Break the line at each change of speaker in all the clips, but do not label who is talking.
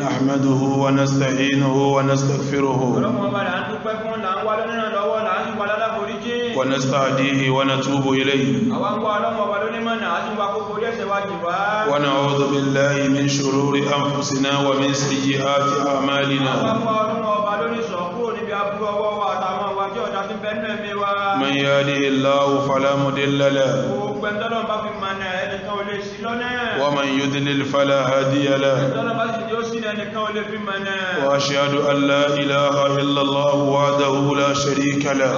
نحمده ونستعينه ونستغفره ونستهديه ونتوب إليه ونعوذ بالله من شرور أنفسنا ومن سيئات أعمالنا من يهده الله فلا مضل له ومن يضلل فلا هادي له وأشهد أن لا إله إلا الله وحده لا شريك له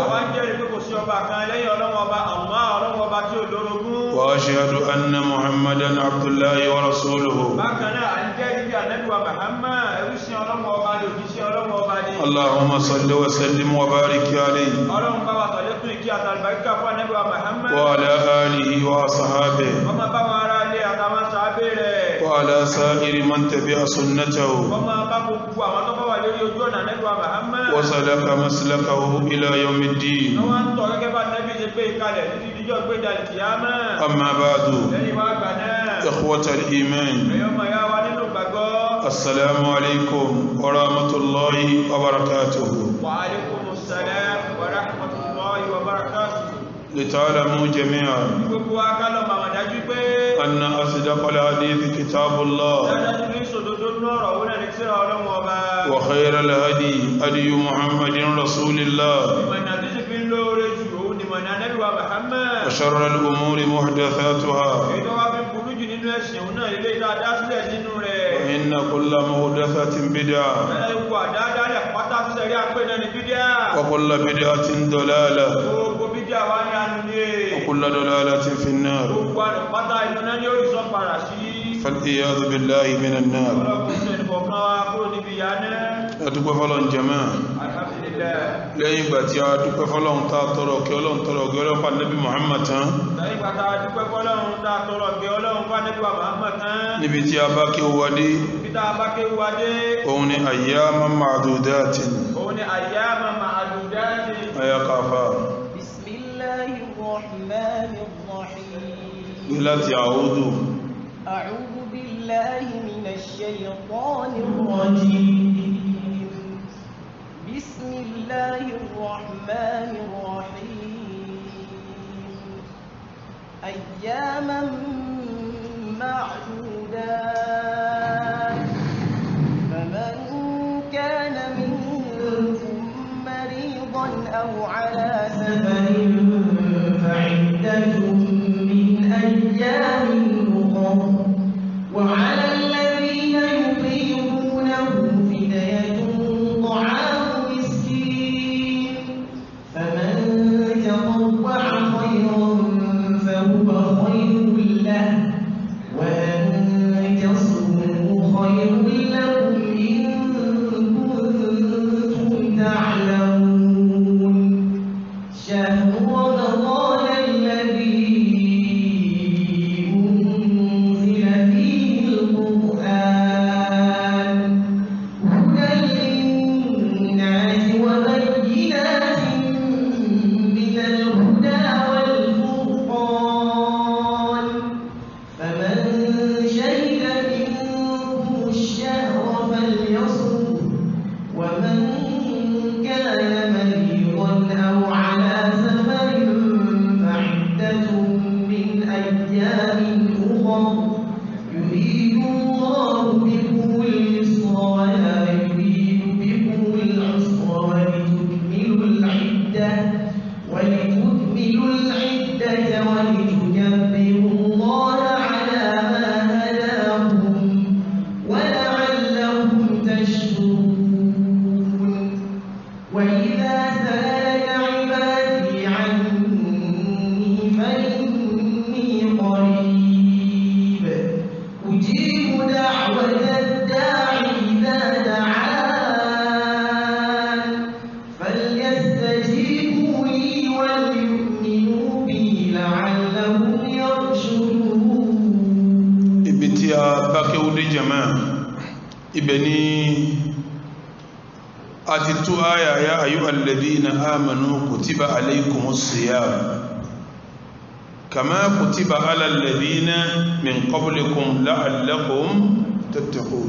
وأشهد أن محمدا عبد الله ورسوله اللهم صل وسلم وبارك عليه وعلى آله وصحابه وعلى سائر من تبع سنته وسلك مسلكه إلى يوم الدين أما بعد إخوة الإيمان السلام عليكم ورحمة الله وبركاته
وعليكم السلام ورحمة الله وبركاته
لتعلموا جميعا أن أصدق الحديث كتاب الله وخير الهدي هدي محمد رسول الله وشر الأمور محدثاتها وإن كل محدثة بدعة وكل بدعة ضلالة وكل ضلالة في النار فالعياذ بالله من النار أدوك فلان جماعة lẹ́yìn ìgbà tí a dúpẹ́ fọ́lọ́run tá tọrọ kí Ọlọ́run tọrọ gẹ́ Ọlọ́run fún Ànábì Muhammad tán níbi tí a bá kí ó wádé òun ni ayyaman ma'dudatin ayakafa bismillahirrahmanirrahim láti a'udhu
billahi minash shaytanir rajim بسم الله الرحمن الرحيم أياما معدودات فمن كان منكم مريضا أو على سفر فعدة من أيام أخر وعلى الذين يطيقونه فدية طعام
ibeni atitu aya ya ayyuhal ladhina amanu kutiba alaykumus siyam kama kutiba ala alladhina min qablikum la'allakum tattaqun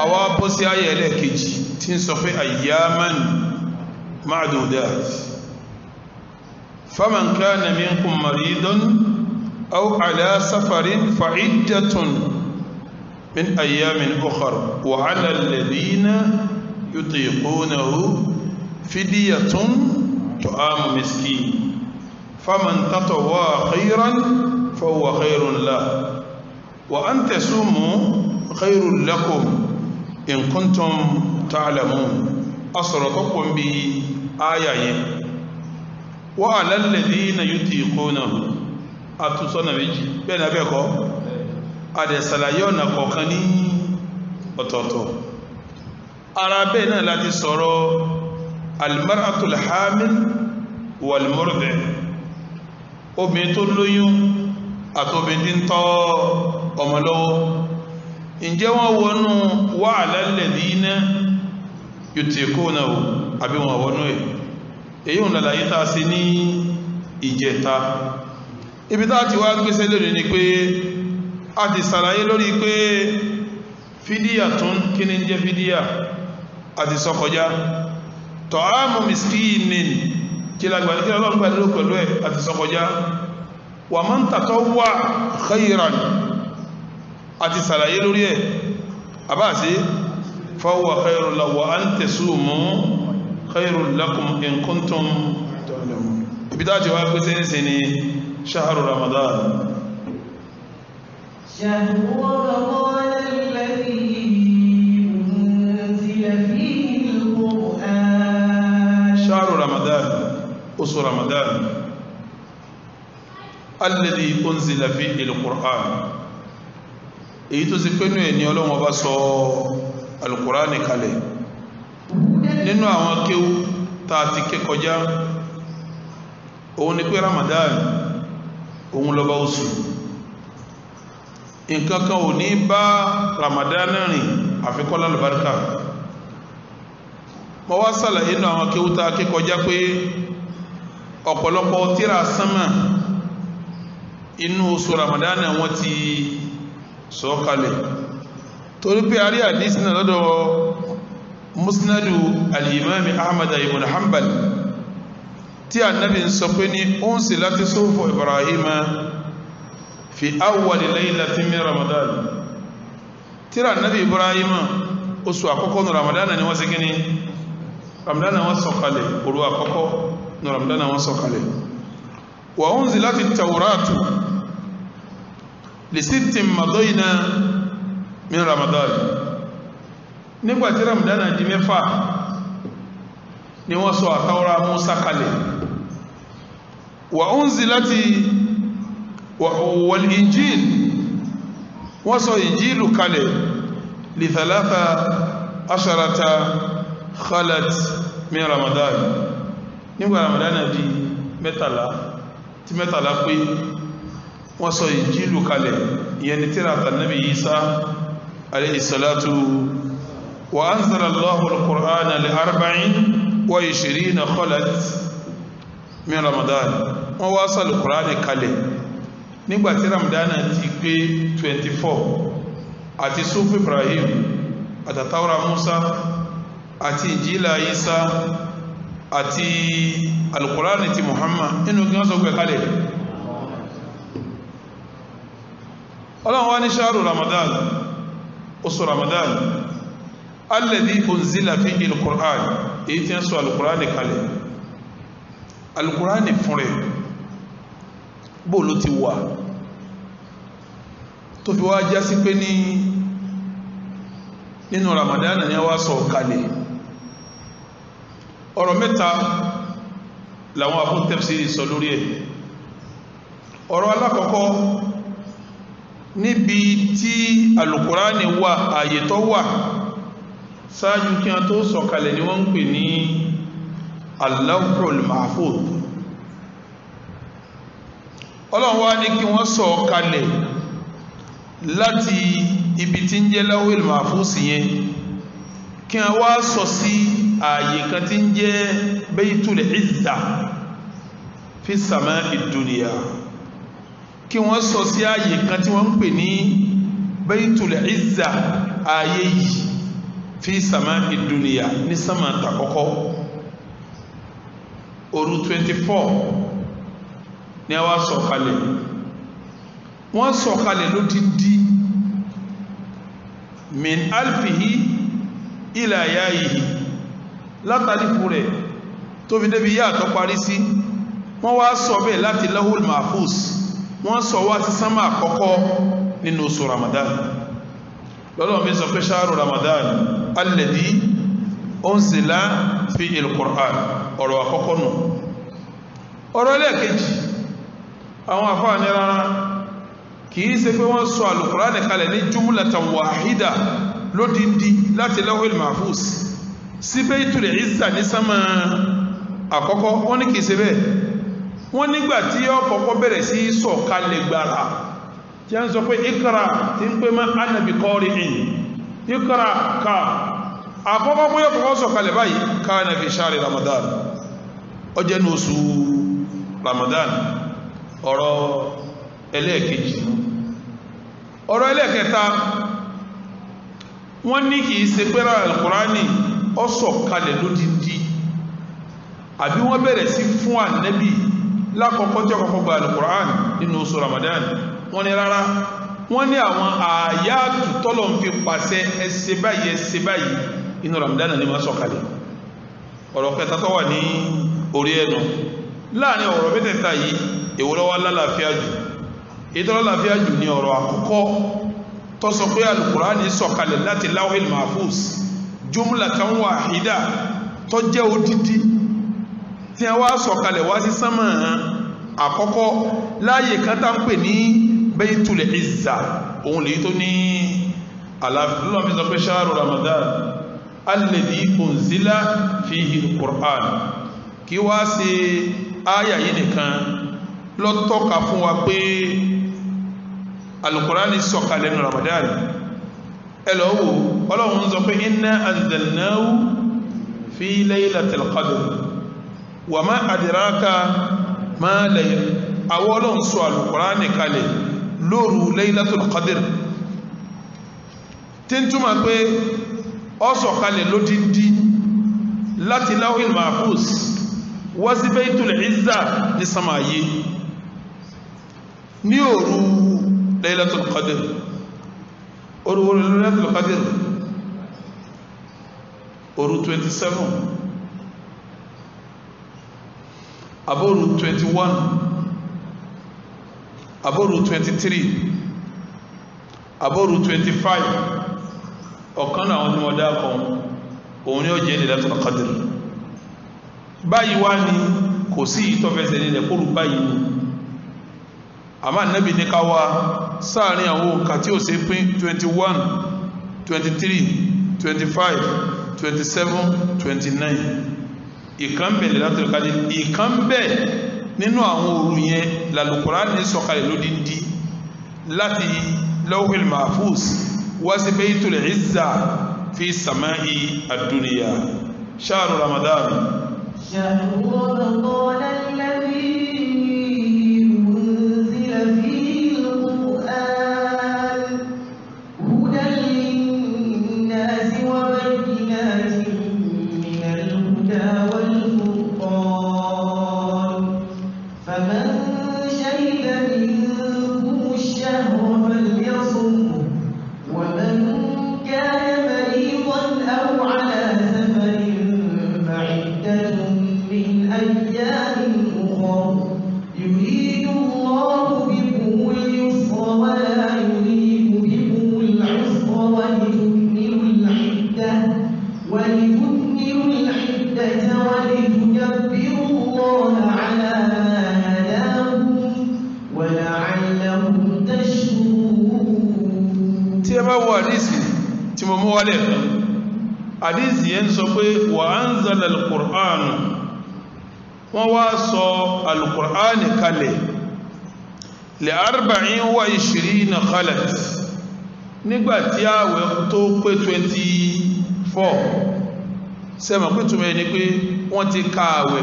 àwa bọ́ sí ayé ẹlẹ́ẹ̀kejì tí ń sọ pé ayyaman ma'dudat faman kana minkum maridan aw ala safarin fa'iddatun min ayyamin ukhar wa ala alladhina yutiqunahu fidyatun ta'amu miskin faman tatawwa khayran fahuwa khayrun lahu wa an tasumu khayrun lakum in kuntum ta'lamun asratukum bi ayatin wa 'ala alladhina yutiqunahu atusona méjì bẹ́ẹ̀ na bẹ́ẹ̀ kọ́ ade ṣàlàyé ọ̀nà kọ̀ọ̀kan ní ọ̀tọ̀ọ̀tọ̀ ara bẹ́ẹ̀ náà láti sọ̀rọ̀ almar'atul hamil wal murdi obìnrin tó lóyún àtobìnrin tó ọmọ lọ́wọ́ ǹjẹ́ wọ́n wọnú wa 'ala alladhina yutiqunahu àbí wọ́n wọnú ẹ̀ èyí ń lálàyé tá sí ní ìjẹta ibi tá ti wá gbéṣẹ́ lórí ni pé a ti ṣàlàyé lórí pé fídíà tún kí ní jẹ́ fídíà a ti sọ kọjá ta'amu miskinin kí lágbàrí kí ọlọ́run gbà lérò pẹ̀lú ẹ̀ a ti sọ kọjá wa man tatawwa khayran a ti ṣàlàyé lórí ẹ̀ àbáṣe fahuwa khayrun lahu wa an tasumu khayrun lakum in kuntum ta'lamun ibi tá ti wá gbéṣẹ́ ní sí ni شهر رمضان
شهر رمضان الذي أنزل فيه القرآن
شهر رمضان أسر رمضان الذي أنزل فيه القرآن èyí tó sì pé ní ẹni Ọlọ́run bá sọ Al-Qur'ani kalẹ̀ nínú àwọn kéwú tá ti ké kọjá òun ni pé Ramadan òun lọ bá oṣù nǹkankan ò ní bá Ramadan rìn àfikọ́lá lùbáríkà mọ́ wá sàlàyé inú àwọn kéwúta kíkọjá pé ọ̀pọ̀lọpọ̀ tíra sánmà inú oṣù Ramadan wọ́n ti sọ kalẹ̀ torí pé a rí àdísì náà lọ́dọ̀ musnadu al-imam Ahmad ibn Hanbal tí annabi ń sọ pé ní oun sí láti sófò Ibrahima fi awwali laylatin min Ramadan tíra annabi Ibrahima oṣù àkọ́kọ́ ní Ramadan ni wọ́n sí gíní Ramadan wọ́n sọ̀kalẹ̀ òru àkọ́kọ́ ní Ramadan wọ́n sọ̀kalẹ̀ wa unzilati at-Tawratu li sittin madayna min Ramadan nígbàtí Ramadan di mẹ́fà ni wọ́n sọ àtàwọ́rá Musa kalẹ̀ wa unzilati wal injil wọ́n sọ injilu kalẹ̀ li 13 khalat min Ramadan nígbà Ramadan di mẹ́tàlá pé wọ́n sọ injilu kalẹ̀ ìyẹn ni tírà Ànábì Isa alayhi salatu wa anzala Allahu al-Qur'ana li 24 khalat min Ramadan wọ́n wá sọ al-Qur'ani kalẹ̀ nígbàtí Ramadan ti pé 24 àti sufi Ibrahim àtàtàwọ́ra Musa àti Injila Isa àti al-Qur'ani ti Muhammad inú kí wọ́n sọ pé kalẹ̀ ọlọ́run wá ní ṣáàrù Ramadan oṣù Ramadan alladhi unzila fihi al-Qur'an èyí tí ń sọ al-Qur'ani kalẹ̀ al-Qur'ani fún rẹ̀ bó ló ti wà tó fi wá já sí pé nínú Ramadan ni wá sọ kalẹ̀ ọ̀rọ̀ mẹ́ta làwọn afún tafsiri sọ lórí ẹ̀ ọ̀rọ̀ alákọ̀ọ́kọ́ níbi tí al-Qur'ani wà ààyè tó wà sáájú kí a tó sọ kalẹ̀ ni wọ́n ń pè ní al-Lawhul Mahfuz ọlọ́run wá ní kí wọ́n sọ kalẹ̀ láti ibi tí ń jẹ́ Lawhul Mahfuz yẹn kí a wá sọ sí ààyè kan tí ń jẹ́ Baytul Izza fi sama'i dunya kí wọ́n sọ sí ààyè kan tí wọ́n ń pè ní Baytul Izza ààyè yìí fi sama'i dunya ní sánmà tàkọ́kọ́ òru 24 ní a wá sọ̀kalẹ̀ wọ́n sọ̀kalẹ̀ ló ti di min alfihi ila yayihi látàlífù rẹ̀ tó fi débi yá tó parí sí wọ́n wá sọ bẹ́ẹ̀ láti lahul mahfuz wọ́n sọ wá sí sánmà àkọ́kọ́ nínú oṣù Ramadan lọ́lọ́ mi sọ pé ṣáàrù Ramadan alladhi unzila fi il-Qur'an ọ̀rọ̀ àkọ́kọ́ nù ọ̀rọ̀ ẹlẹ́ẹ̀kejì àwọn àfáà ní rárá kìí ṣe pé wọ́n sọ al-Qur'an kalẹ̀ ní jumlatan wahida lódìndí láti lahul mahfuz sí Baytul Izza ní sánmà àkọ́kọ́ wọ́n ní kìí ṣe bẹ́ẹ̀ wọ́n nígbà tí ó kọ́kọ́ bẹ̀rẹ̀ sí sọ̀kalẹ̀ gbára tí a ń sọ pé ikra tí ń pè má ana bi qari'in ikra ká àkọ́kọ́ pé ó kọ́kọ́ sọ̀kalẹ̀ báyìí kana fi shahri Ramadan ó jẹ́ ní oṣù Ramadan ọ̀rọ̀ ẹlẹ́ẹ̀kejì ọ̀rọ̀ ẹlẹ́ẹ̀kẹta wọ́n ní kìí ṣe pé al-Qur'ani ó sọ̀kalẹ̀ lódìndí àbí wọ́n bẹ̀rẹ̀ sí fún Ànábì lákọ̀ọ́kọ́ tí ọkọ̀ọ́kọ́ gba al-Qur'an nínú oṣù Ramadan wọ́n ní rárá wọ́n ní àwọn àyátù tọ́lọ̀ ń fi pàṣẹ ẹsẹ̀ báyìí inú Ramadan ní máa sọ̀kalẹ̀ ọ̀rọ̀ kẹta tó wà ní orí ẹnu láàrin ọ̀rọ̀ mẹ́tẹ̀ẹ̀ta yìí èwo ló wà lálàáfíà jù ètò lálàáfíà jù ní ọ̀rọ̀ àkọ́kọ́ tó sọ pé al-Qur'an sọ̀kalẹ̀ láti Lawhil Mahfuz jumlatan wahida tó jẹ́ odidi tí a wá sọ̀kalẹ̀ wá sí sánmà àkọ́kọ́ láàyè kan tá ń pè ní Baytul Izza òun lè tó ní aláàfíà fi sọ pé ṣáàrù Ramadan alladhi unzila fihi al-Qur'an kí wá sí áyà yìí nìkan ló tọ́ka fún wa pé al-Qur'an sọ̀kalẹ̀ ní Ramadan ẹlọ́wọ́ ọlọ́run sọ pé inna anzalnahu fi laylatil qadr wa ma adraka ma layl awolon sọ al-Qur'an kalẹ̀ lóru laylatul qadr tin túmọ̀ pé ó sọ kalẹ̀ lódindi láti Lawhil Mahfuz wá sí Baytul Izza ní samaye ní òru laylatul qadr òru laylatul qadr òru 27 aboru 21 aboru 23 aboru 25 ọ̀kan náà tí wọ́n dákọ̀ òun ni ó jẹ́ Laylatul Qadr báyìí wá ní kò sí ìtọ́fẹ́sẹ̀ nílẹ̀ kóru báyìí ní àmá Nábì ní ká wá sáàrin àwọn òǹkà tí ó ṣe pín 21 23 25 27 29 ìkànbẹ̀ Laylatul Qadr ìkànbẹ̀ nínú àwọn òru yẹn l'Al-Qur'an ní sọ̀kalẹ̀ lódindi láti Lawhil Mahfuz wá sí Baytul Izza fi sama'i ad-dunya shahru Ramadan
shahru Ramadan alladhi unzila fihi al-Qur'an hudan lin-nasi wa bayyinatin min al-huda wal-furqan faman shahida minkum ash-shahra falyasumhu wa man kana maridan aw ala safarin fa'iddatun min ayyamin ukhra yuridu Allahu bikum al-yusra wa la yuridu bikum al-'usra wa litukmilu al-'iddata wa litukabbiru Allaha 'ala ma hadakum wa la'allakum tashkurun.
tí ẹ bá wo àdísì tí mo mú wálẹ̀ kan àdísì yẹn sọ pé wa anzala al-Qur'an wọ́n wá sọ al-Qur'an kalẹ̀ li 24 khalat nígbàtí àwẹ̀ tó pé 24 sẹ́mọ̀ pé túnmọ̀ ní pé wọ́n ti ka àwẹ̀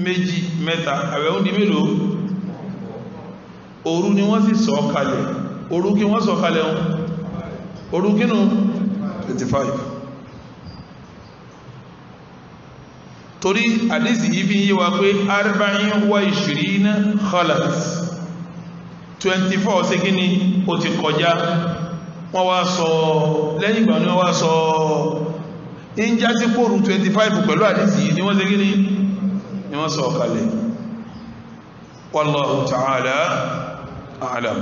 méjì mẹ́ta àwẹ̀ ó di mélòó òru ni wọ́n sì sọ kalẹ̀ òru kí wọ́n sọ kalẹ̀ wọn òru kínú 25 torí àdísì yìí fi yé wa pé arba'in wa ishirina khalat 24 sí kí ni ó ti kọjá wọ́n wá sọ lẹ́yìn ìgbà ni wọ́n wá sọ in já sí kóòrù 25 pẹ̀lú àdísì yìí ni wọ́n sí kí ni wọ́n sọ kalẹ̀ wallahu ta'ala a'lam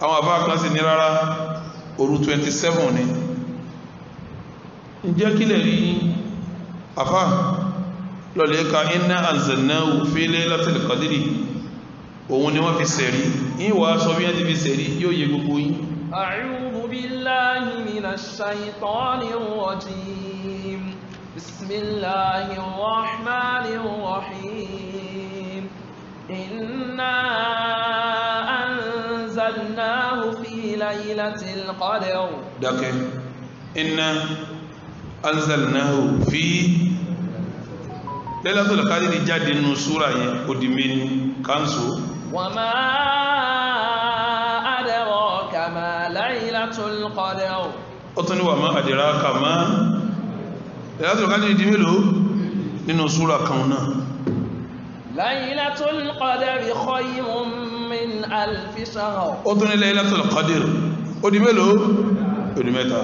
àwọn àbá kan sì ní rárá òru 27 ni ǹjẹ́ kílẹ̀ rí afá lọ́lẹ̀ ka inna anzalnahu fi laylatil qadri òun ni wọ́n fi sẹ̀rí ìwà sọ bí wọ́n ti fi sẹ̀rí yóò yẹ gbogbo yín.
a'udhu billahi minash shaytanir rajim bismillahir rahmanir rahim inna anzalnahu fi laylatil qadr
dákẹ́ inna anzalnahu fi laylatul qadri jáde nínú súra yẹn òdìmẹ́ni káńsó
wa ma adraka ma laylatul qadr
ó tún ní wa ma adraka ma laylatul qadri di mélòó nínú súra kan náà
laylatul qadri khayrun min alfi shahr
ó tún ní laylatul qadri ó di mélòó ó di mẹ́ta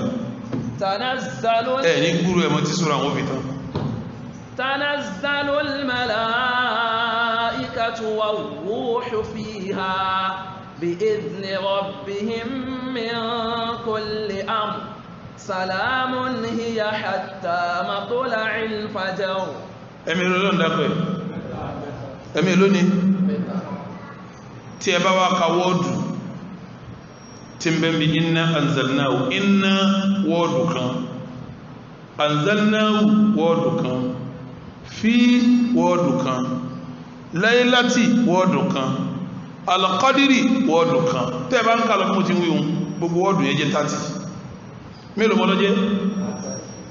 ní gúrú ẹmọ tí súra wọn fi tán
tanazzalul malaikatu war-ruhu fiha bi'idhni rabbihim min kulli amr salamun hiya hatta matla'il fajr
ẹ̀mí ló ń dákọ̀ ẹ̀mí ló ní tí ẹ bá wá ka wọ́ọ̀dù tí ń bẹ́ bí inna anzalnahu inna wọ́ọ̀dù kan anzalnahu wọ́ọ̀dù kan fi wọ́ọ̀dù kan laylati wọ́ọ̀dù kan alqadiri wọ́ọ̀dù kan tẹ́ bá ń kà lọ fún ti wíhun gbogbo wọ́ọ̀dù yẹn jẹ́ 30 mélòó mọ́lọ́ jẹ́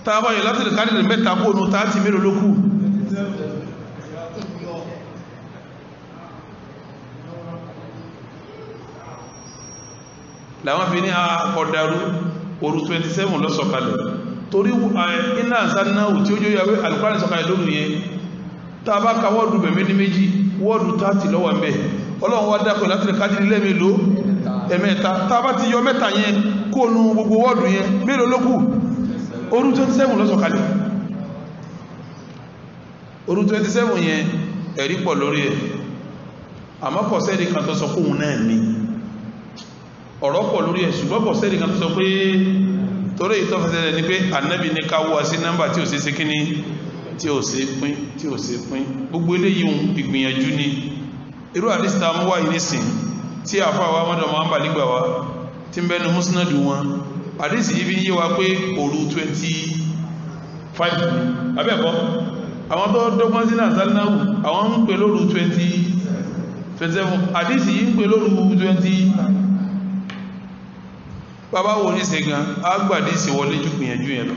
tàbá yẹ láti lè kádìrì mẹ́ta kó nù 30 mélòó ló kù làwọn fi ní àkọ̀dàrú òru 27 lọ sọ̀kalẹ̀ torí iná àsánáwò tí ó jẹ́ yàwé alùkwárí sọ̀kalẹ̀ lórí yẹn tá bá ka wọ́ọ̀dù bẹ̀mẹ́ ní méjì wọ́ọ̀dù 30 lọ́wọ́ mẹ́ ọlọ́run wá dákọ̀ láti lè kádìrí lẹ́mẹ́lò ẹ̀mẹ́ta tá bá ti yọ mẹ́ta yẹn kó nu gbogbo wọ́ọ̀dù yẹn mélòó ló kù òru 27 lọ sọ̀kalẹ̀ òru 27 yẹn ẹ̀rí pọ̀ lórí ẹ̀ àmọ́ pọ̀ sẹ́ẹ̀dì kan tó sọ kóhun náà ni ọ̀rọ̀ pọ̀ lórí ẹ̀ ṣùgbọ́n pọ̀ sẹ́ẹ̀dì kan tó sọ pé torí ìtọ́fẹ́sẹ̀lẹ̀ ni pé ànábì ní ká wá sí nọ́mbà tí ò sí kíní tí ò sí pín gbogbo eléyìí ìgbìyànjú ni irú àdísítà mú wáyé nísìn tí àfáwà mọ́dọ̀ máa ń bà nígbà wá tí ń bẹnu musnadu wọn àdísì yìí fi ń yé wa pé òru 25 abẹ́ẹ̀kọ́ àwọn tó dọ́gbọ́n sí náà sálínáwù àwọn ń pè lóru 27 àdísì yìí ń pè lóru 20 bàbá wo ní sẹ́gán agbàdísì wọlé jù gbìyànjú yẹn lọ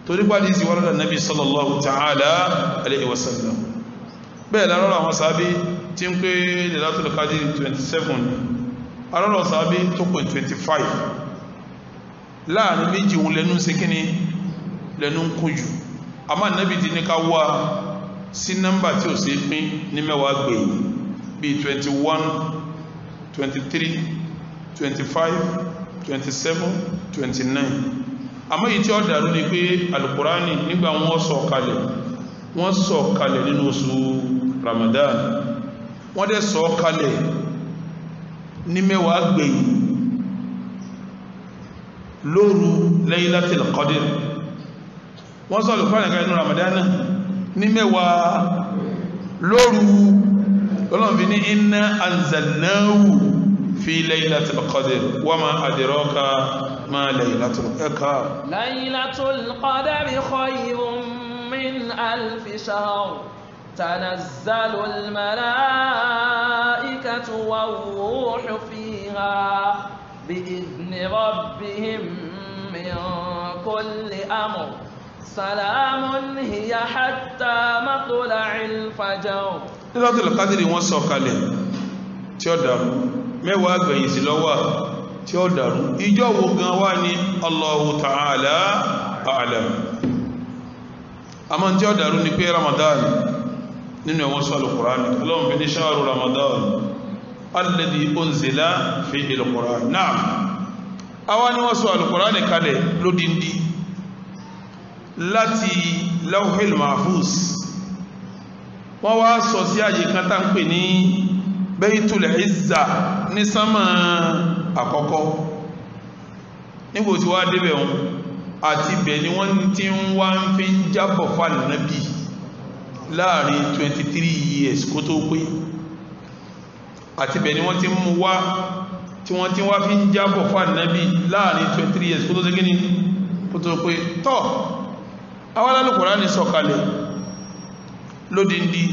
torí gbàdísì wọ́n lọ́dọ̀ nabi sallallahu ta'ala alaihi wasallam bẹ́ẹ̀ lárọ́rọ̀ àwọn sábí tí ń pé Lailatul Qadr 27 ni arọ́rọ̀ sábí tó pè 25 láàrin méjì òun lẹ́nu sí kíní lẹ́nu ń kún jù àmá nabi ti ní ká wá sí nọ́mbà tí ó sì pín ní mẹ́wàá gbẹ̀yìn bí 21 23 25 27 29 àmọ́ yìí tí ó dàrú ní pé Al-Qur'ani nígbà wọ́n sọ kalẹ̀ nínú oṣù Ramadan wọ́n dẹ̀ sọ kalẹ̀ ní mẹ́wàá gbẹ̀yìn lóru Laylatul Qadr wọ́n sọ Al-Qur'ani kalẹ̀ nínú Ramadan ní mẹ́wàá lóru Ọlọ́run ní inna anzalnahu في ليلة القدر وما أدراك ما ليلة القدر
ليلة القدر خير من ألف شهر تنزل الملائكة والروح فيها بإذن ربهم من كل أمر سلام هي حتى مطلع الفجر.
Lailatul Qadri wọ́n sọ kalẹ̀ tí ó dàrú mẹ́wàá gbẹ̀yìn sí lọ́wọ́ tí ó dàrú ìjọ wo gan wá ní Allahu ta'ala a'lam. àmọ́ tí ó dàrú ní pé Ramadan nínú ẹ̀wọ̀n sọ al-Qur'an Ọlọ́run fi ní shahru Ramadan alladhi unzila fihi al-Qur'an. Na'am, àwa ni wọ́n sọ al-Qur'an kalẹ̀ lódindi láti Lawhil Mahfuz wọ́n wá sọ sí àyè kan tá ń pè ní Baytul Izza ní sánmà àkọ́kọ́. nígbò tí wá débẹ̀ wọn àti ibẹ̀ ni wọ́n ti ń wá ń fi ń jábọ̀ fún Ànábì láàrin 23 years kó tó pé àti ibẹ̀ ni wọ́n ti mú wá tí wọ́n ti wá fi ń jábọ̀ fún Ànábì láàrin 23 years kó tó ségé ní kó tó pé tọ́ àwọn Al-Qur'ani sọ̀kalẹ̀ lódindi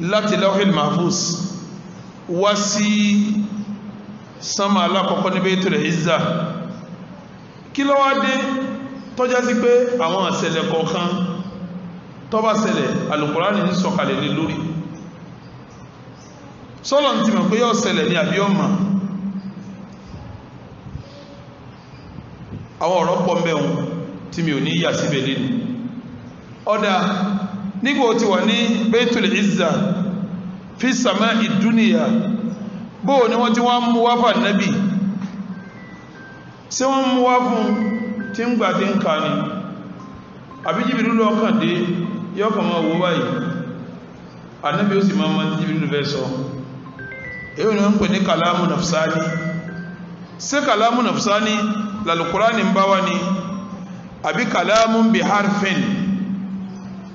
láti Lawhil Mahfuz wá sí sánmà alákọ̀ọ́kọ́ ní Baytul Izza. kí ló wá dé tọ́já sí pé àwọn àṣẹlẹ̀ kọ̀ọ̀kan tó bá ṣẹlẹ̀ Al-Qur'ani ní sọ̀kalẹ̀ lé lórí sọ́lọ̀ ti mọ̀ pé yóò ṣẹlẹ̀ ní àbí ọmọ. àwọn ọ̀rọ̀ pọ̀ mẹ́un tí mi ò ní yà síbẹ̀ lé ní ọ̀dá nígbò tí wà ní Baytul Izza fi sama'i dunya bóò ni wọ́n ti wá mú wá fà Nábì sí wọ́n mú wá fún tí ń gbà tí ń ká ní àbí Jibril lọ́kàn dé yọ́kàn máa wó báyìí Ànábì ó sì máa mọ́ tí Jibril fẹ́ sọ. èyí ni wọ́n ń pè ní kàlámù nafsani. sí kàlámù nafsani l'Al-Qur'ani ń bá wá ní àbí kàlámù bi harfin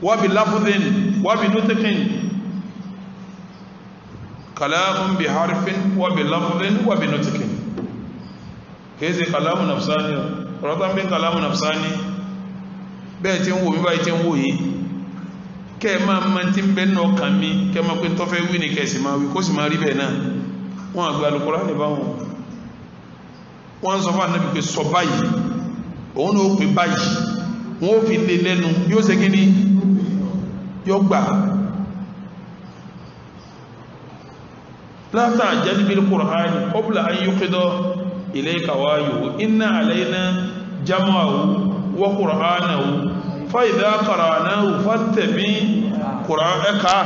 wa bi lafdhin wa bi nutqin. kàlámù bi harfin wa bi lafdhin wa bi nutqin. kìí ṣe kàlámù nafsani ọ̀rọ̀ tán bí kàlámù nafsani bẹ́ẹ̀ tí ń wò mí báyìí tí ń wò yìí kẹ́ máa ma ti ń bẹ́ náà kàn mí kẹ́ máa pé tọ́fẹ́ wí ní kẹ́sì máa wí kó sì máa rí bẹ́ẹ̀ náà. wọ́n àgbà Al-Qur'ani báwọn wọ́n sọ fún Ànábì pé sọ báyìí òun náà ó pè báyìí wọ́n ó fi lé lẹ́nu yóò ṣe kí ni yóò gbà. la ta'jal bil Qur'ani qabla an yuqda ilayka wahyuhu inna alayna jam'ahu wa qur'anahu fa idha qara'nahu fattabi' qur'anaka.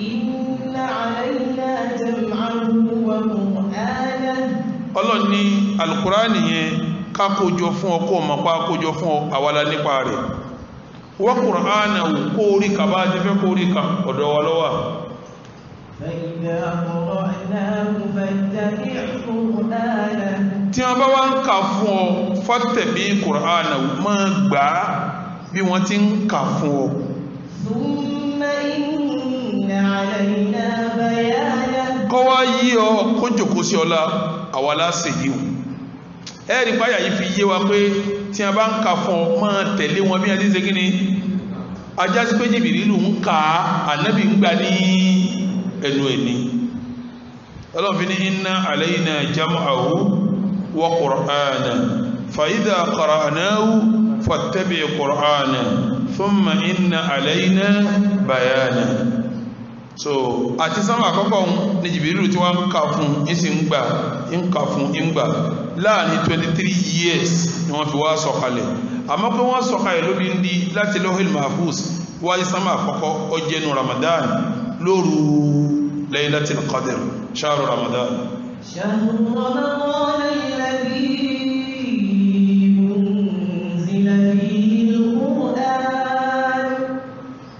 inna alayna jam'ahu wa qur'anahu.
Ọlọ́run ní Al-Qur'ani yẹn ká kójọ fún ọ kó mọ̀ pa kójọ fún ọ àwàlá nípa rẹ̀ wa qur'anahu kó orí ka bá jẹ́ fẹ́ kó orí ka ọ̀dọ̀ wa lọ́wà. tí wọ́n bá wá ń kà fún ọ fattabi' qur'anahu máa gbà á bí wọ́n ti ń kà fún ọ.
thumma inna alayna bayanahu.
kọ́ wá yí ọ kó jòkó sí ọlá àwàlá sì yíò ẹ̀rì páyà yìí fi yé wa pé tí a bá ń ka fún ọ máa tẹ̀lé wọn bí a ti ṣe kí ni ajá sí pé Jibrilu ń ka Ànábì ń gbà ní ẹnu ẹni. Ọlọ́run fi ní inna alayna jam'ahu wa qur'anahu fa idha qara'nahu fattabi' qur'anahu thumma inna alayna bayanahu. so àti sánmà àkọ́kọ́ ní Jibrilu tí wọ́n ń kà fún ìsì ń gbà ń kà fún ń gbà láàrin 23 years ni wọ́n fi wá sọ̀kalẹ̀. àmọ́ pé wọ́n sọ̀kalẹ̀ lóbi ń di láti Lawhil Mahfuz wáyé sánmà àkọ́kọ́ ó jẹ́ nu Ramadan lóru Laylatul Qadr shahru Ramadan.
shahru Ramadan alladhi unzila fihi al-Qur'an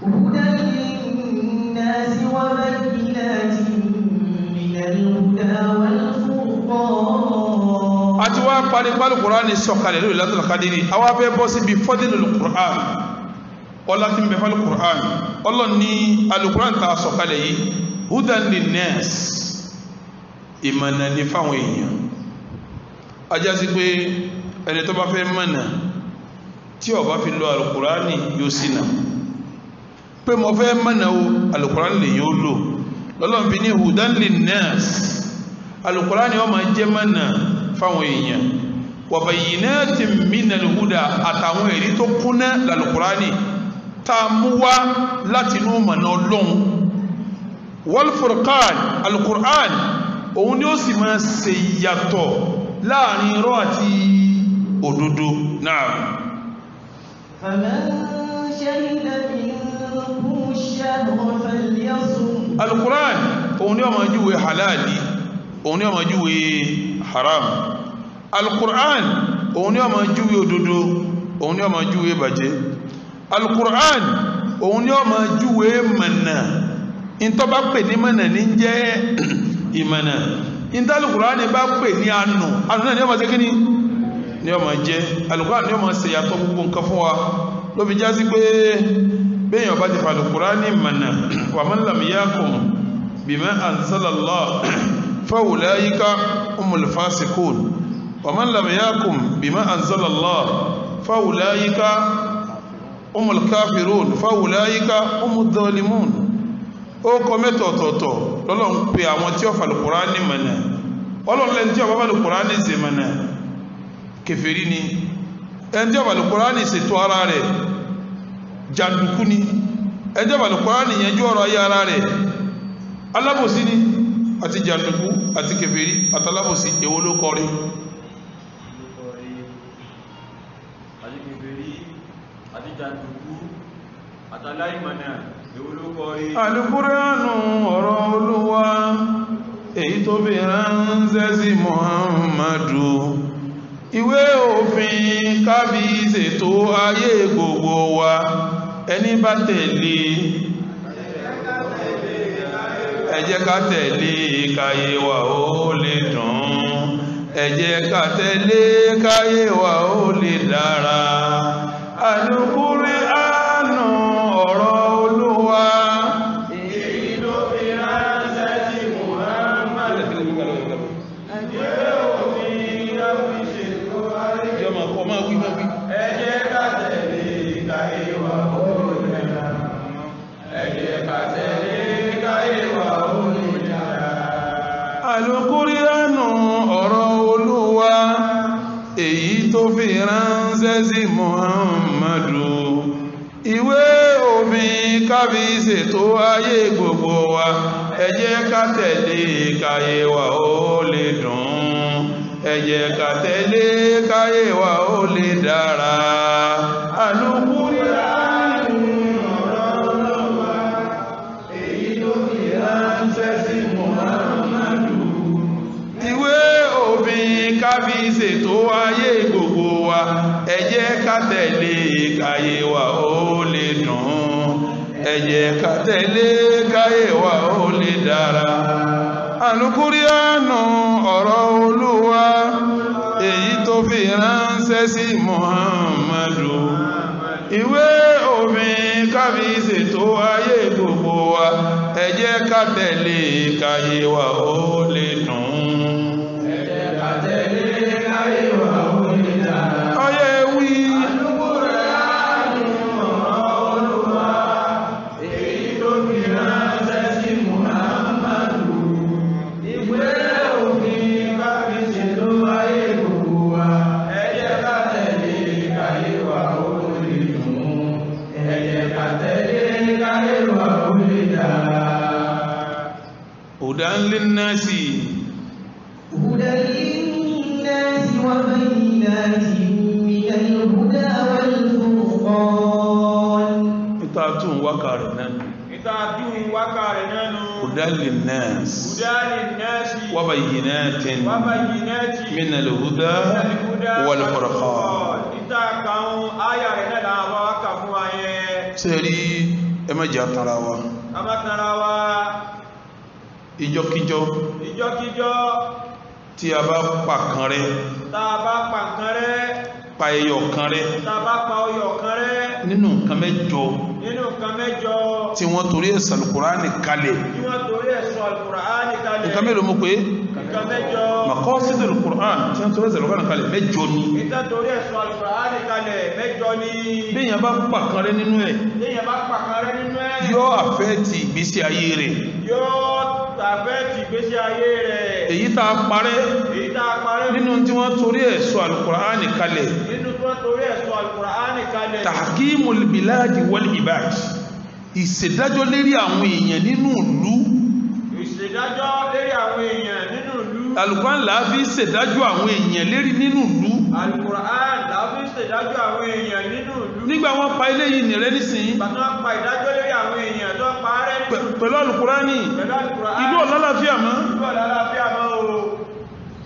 hudan lin-nas wa bayyinatin min al-huda wal-furqan.
àti wá parí Al-Qur'ani sọ̀kalẹ̀ lórí Laylatul Qadr àwọn afẹ́ bọ́ síbi fadlul Qur'an ọlá tí ń bẹ fún Al-Qur'an. Ọlọ́run ní Al-Qur'an ta sọ̀kalẹ̀ yìí hudan lin-nas ìmọ̀nà ní fáwọn èèyàn. ajá sí pé ẹni tó bá fẹ́ mọ̀nà tí ó bá fi lọ Al-Qur'ani yóò ṣìnà pé mo fẹ́ mọ̀nà o Al-Qur'ani lè yóò lò lọ́lọ́run fi ní hudan lin-nas Al-Qur'ani ó máa jẹ́ mọ̀nà fáwọn èèyàn wa bayyinatin minal huda àtàwọn ẹ̀rí tó kúnná lálùkùránì tá a mú wá láti inú mọ̀nà Ọlọ́run wal furqan alùkùrán òun ni ó sì máa ṣe ìyàtọ̀ láàrin irọ́ àti òdodo náà.
فمن شهد منكم الشهر فليصم.
alùkùrán òun ni ó máa júwe halali òun ni ó máa júwe haram alùkùrán òun ni ó máa júwe òdodo òun ni ó máa júwe bàjẹ́ alùkùrán òun ni ó máa júwe mọ̀nà ìntọ́ bá pè ní mọ̀nà ní jẹ́ ìmọ̀nà ìntọ́ alùkùrán bá pè ní ànù náà ni ó máa ṣe kíní ni ó máa jẹ́ alùkùrán ni ó máa ṣe yàtọ̀ gbogbo nǹkan fún wa ló fi já sí pé bẹ́yàn bá ti fa alùkùrán ní mọ̀nà wa man lam yahkum bima anzala Allah fa ulaika humul fasiqun wa man lam yahkum bima anzala Allah fa ulaika humul kafirun fa ulaika humud zalimun. Ó kọ mẹ́tọ̀ ọ̀tọ̀ọ̀tọ̀ lọ́lọ́run pé àwọn tí ó fa alùkùrán ní mọ̀nà ọlọ́run lẹ́ni tí ó bá fa alùkùrán ní ṣe mọ̀nà kèfèrí ni ẹni tí ó fa alùkùrán ní ṣètò ara rẹ̀ jàǹdùkú ni ẹni tí ó fa alùkùrán ní yẹnjú ọ̀rọ̀ ayé ara rẹ̀ alábòsí ni àti jàǹdùkú àti kèfèrí àtàlábòsí èwo ló kọrí
àti kèfèrí àti jàǹdùkú àtàláìmọ̀nà èwo ló kọrí.
alùkùránù ọ̀rọ̀ Olúwa èyí tó fi ránṣẹ́ sí Muhammadu ìwé òfin kábí ṣètò ayé gbogbo wa ẹni bá tẹ̀lé ẹ jẹ́ ká tẹ̀lé káyé wa ó lè dùn ẹ jẹ́ ká tẹ̀lé káyé wa ó lè dára alùkùránù ọ̀rọ̀ Olúwa
èyí tó fi ránṣẹ́ sí Muhammad ìwé òfin kábí ṣètò ayé ẹ jẹ́ ká tẹ̀lé káyé wa ó lè dára ẹ jẹ́ ká tẹ̀lé káyé wa ó lè dára.
alùkùránù ọ̀rọ̀ Olúwa èyí tó fi ránṣẹ́ sí Muhammadu ìwé òfin kábí ṣètò ayé gbogbo wa ẹ jẹ́ ká tẹ̀lé káyé wa ó lè dùn ẹ jẹ́ ká tẹ̀lé káyé wa ó lè dára alùkùránù ọ̀rọ̀ Olúwa èyí tó fi ránṣẹ́ sí Muhammadu ìwé òfin kábí ṣètò ayé gbogbo wa ẹ jẹ́ ká tẹ̀lé káyé wa ó lè dùn ẹ jẹ́ ká tẹ̀lé káyé wa ó lè dára alùkùránù ọ̀rọ̀ Olúwa èyí tó fi ránṣẹ́ sí Muhammadu ìwé òfin kábí ṣètò ayé gbogbo wa ẹ jẹ́ ká tẹ̀lé káyé wa ó lè dùn
ẹ jẹ́ ká tẹ̀lé káyé wa ó lè dára.
ọyẹ wí
Alùkùránù ọ̀rọ̀ Olúwa èyí tó fi ránṣẹ́ sí Muhammadu ìwé òfin kábí ṣètò ayé gbogbo wa ẹ jẹ́ ká tẹ̀lé káyé wa ó lè dùn ẹ jẹ́ ká tẹ̀lé káyé wa ó lè dára.
hudan linnasi
هدى للناس وبينات من الهدى والفرقان.
ìta tún wákàrẹ̀ náà
ìtàdún wákàrẹ̀ nánú
hudan linnas
hudani nasi
wa bayyinatin
wábàyínẹ́tì
minal huda wal furqan
ìtàkàun ayà rẹ̀ náà láwọn wákà fún ayẹ
sẹ́rí ẹmẹ́jà tara wa
amátara wa
ìjọkíjọ
ìjọkíjọ
tí a bá pa kan rẹ̀
tàbá pa nǹkan rẹ̀
pa ẹyọ kan rẹ̀
tàbá pa ọyọ̀ kan rẹ̀
nínú nǹkan mẹ́jọ
nínú nǹkan mẹ́jọ
tí wọ́n torí ẹ̀sà Al-Qur'ani kalẹ̀
tí wọ́n torí ẹ̀sọ́ Al-Qur'ani kalẹ̀
nǹkan mélòó mú pé
nǹkan mẹ́jọ
maqasidul Qur'an tí wọ́n torí ẹ̀sà Al-Qur'ani kalẹ̀ mẹ́jọ ni
ìtàn torí ẹ̀sọ́ Al-Qur'ani kalẹ̀ mẹ́jọ ni
bí èèyàn bá pa kan rẹ̀ nínú ẹ̀
léyìn bá pa kan rẹ̀ nínú ẹ̀
yóò àfẹ́ẹ̀tì ìgbésí ayé rẹ̀
yóò tàbẹ́ẹ̀tì ìgbésí ayé rẹ̀
èyí tá a parẹ́
èyí tá a parẹ́
nínú tí wọ́n torí ẹ̀ sọ Al-Qur'ani kalẹ̀
nínú tí wọ́n torí ẹ̀ sọ Al-Qur'ani kalẹ̀
tahkimul biladi wal ibad ìṣèdájọ́ lérí àwọn èèyàn nínú ìlú
ìṣèdájọ́ lérí àwọn èèyàn nínú ìlú
Al-Qur'an la fi ṣèdájọ́ àwọn èèyàn lérí nínú ìlú
Al-Qur'an la fi ṣèdájọ́ àwọn èèyàn nínú ìlú
nígbà wọ́n pa eléyìí nìrẹ́ nísìnyí
bàtà wọ́n pa ìdájọ́ lérí àwọn èèyàn tó parẹ́
pẹ̀lú Al-Qur'ani
pẹ̀lú Al-Qur'an
ìlú ọ̀lálàáfíà mọ́
ìlú ọ̀lálàáfíà mọ́ o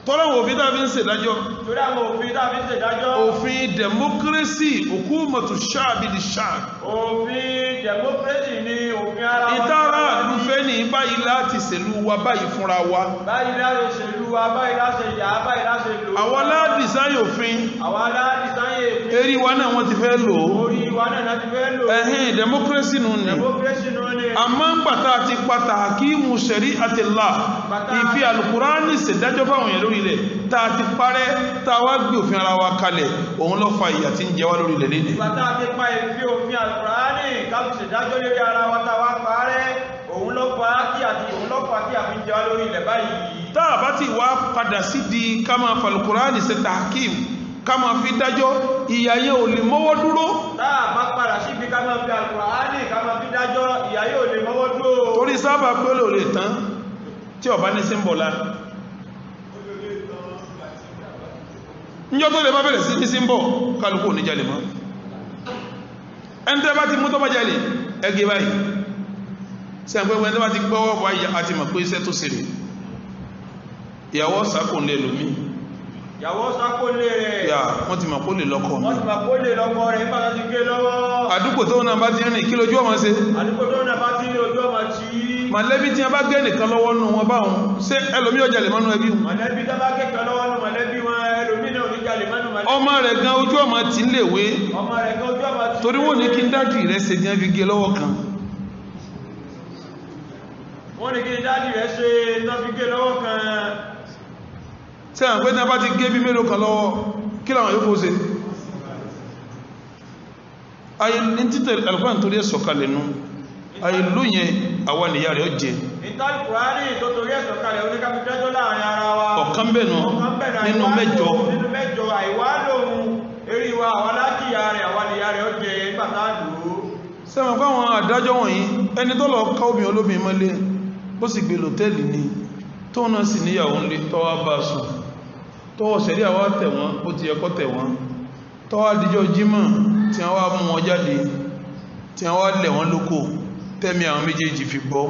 tọ́lọ́wọ̀ òfin tàbí ń ṣèdájọ́
torí àwọn òfin tàbí ṣèdájọ́
òfin democracy hukumatu sha'bi di sha'b
òfin democracy ni òfin ara wa
ìtara àlùfẹ́ ní báyìí láti ṣèlú wa báyìí fúnra wa
báyìí láti ṣèlú wa báyìí láti yà báyìí láti lò
àwọn aládìsáyè òfin
àwọn aládìsáyè òfin
eré wa náà wọ́n ti fẹ́ lò ó
orí wa náà láti fẹ́ lò
ẹ̀hìn democracy nù ní
democracy nù ní
àmọ́ ń gbàtà àti pàtà hakimu shari'atillah ìfi Al-Qur'ani ṣèdájọ́ fáwọn èèyàn lórí rẹ̀ tá a ti parẹ́ tá a wá gbé òfin ara wa kalẹ̀ òun ló fa ìyà tí ń jẹ wá lórí ilẹ̀ léde.
bàtà àti pa ìfi òfin Al-Qur'ani káfí ṣèdájọ́ lórí ara wa tá a wá parẹ́ òun ló fa kí àti òun ló fa kí àfi ń jẹ wá lórí ilẹ̀ báyìí.
tá a bá ti wá padà sí di ká máa fa Al-Qur'ani ṣe tahkim ká máa fi dájọ́ ìyà yẹn ò lè mọ́wọ́ dúró.
tá a bá padà síbi ká máa fi Al-Qur'ani ká máa fi dájọ́ ìyà yẹn ò lè mọ́wọ́ dúró.
torí sábà pé ó lè tán tí ọba ní símbọ̀lá níjọ́ tó lè bá bẹ̀rẹ̀ sí ní símbọ̀ kálukú ní jalè mọ́ ẹni tẹ́ bá ti mú tó bá jalè ẹgbẹ́ báyìí sí àpẹẹwẹ́ tó bá ti gbọ́wọ́ bá yà àti mọ̀ pé iṣẹ́ tó ṣeré ìyàwó sákò lè lómi
ìyàwó sákò lè rẹ̀
yà wọ́n ti mọ̀ kó lè lọ́kọ mi
wọ́n ti mọ̀ kó lè lọ́kọ rẹ̀ nígbà tó ti gé lọ́wọ́
àdúgbò tó náà bá ti rìn kí lójú ọmọ ṣe
àdúgbò tó náà bá ti rí ojú ọmọ tí
mọ̀lẹ́bí tí a bá gé nìkan lọ́wọ́ nù wọn báwọn ṣé ẹlòmí ọjà lè mọ́nú ẹbí
mọ̀lẹ́bí tó bá gé kan lọ́wọ́ nù mọ̀lẹ́bí wọn ẹlòmí náà oníjà lè mọ́nú mọ̀lẹ́bí
ọmọ rẹ̀ gan ojú ọmọ tí ń lèwé
ọmọ rẹ̀ gan ojú ọmọ tí
torí wọ́n ní kí ń dájú rẹ̀ ṣe jẹ́ fi gé lọ́wọ́ kan
wọ́n ní kí ń dájú rẹ̀ ṣe tán fi gé lọ́wọ́ kan
tí àwọn pé ní a bá ti gé bí mélòó kan lọ́wọ́ kí làwọn yóò kó ṣe ayé ní títẹ̀ Al-Qur'an torí ẹ̀ sọ̀kalẹ̀ nù ayé ló yẹn àwọn ìyá rẹ̀ ó jẹ
ìtàlù Kùránì tó torí ẹ̀ sọ̀kalẹ̀ oníkàfíjájọ́ láàrin ara wa
ọ̀kan bẹ̀ nù nínú mẹ́jọ
àìwá lòun eré wa àwọn alájìyà rẹ̀ àwọn ìyá rẹ̀ ó jẹ nígbàtà lòó
sẹ́wọ̀n káwọn adájọ́ wọ̀nyí ẹni tó lọ ká obìnrin olóbìnrin mọ́lé bó sì gbé lòtẹ́ẹ̀lì ni tó náà sì níyàwó ńlé tọ́wọ́ bá sùn tọ́wọ́ sẹ̀rí àwọ́ tẹ̀wọ́n ó ti ẹkọ́ tẹ̀wọ́n tọ́wọ́ díjọ́ jímọ̀ tí wọ́n wá mú wọn jáde tí wọ́n wá lẹ̀ wọ́n lóko tẹ́mi àwọn méjèèjì fi bọ́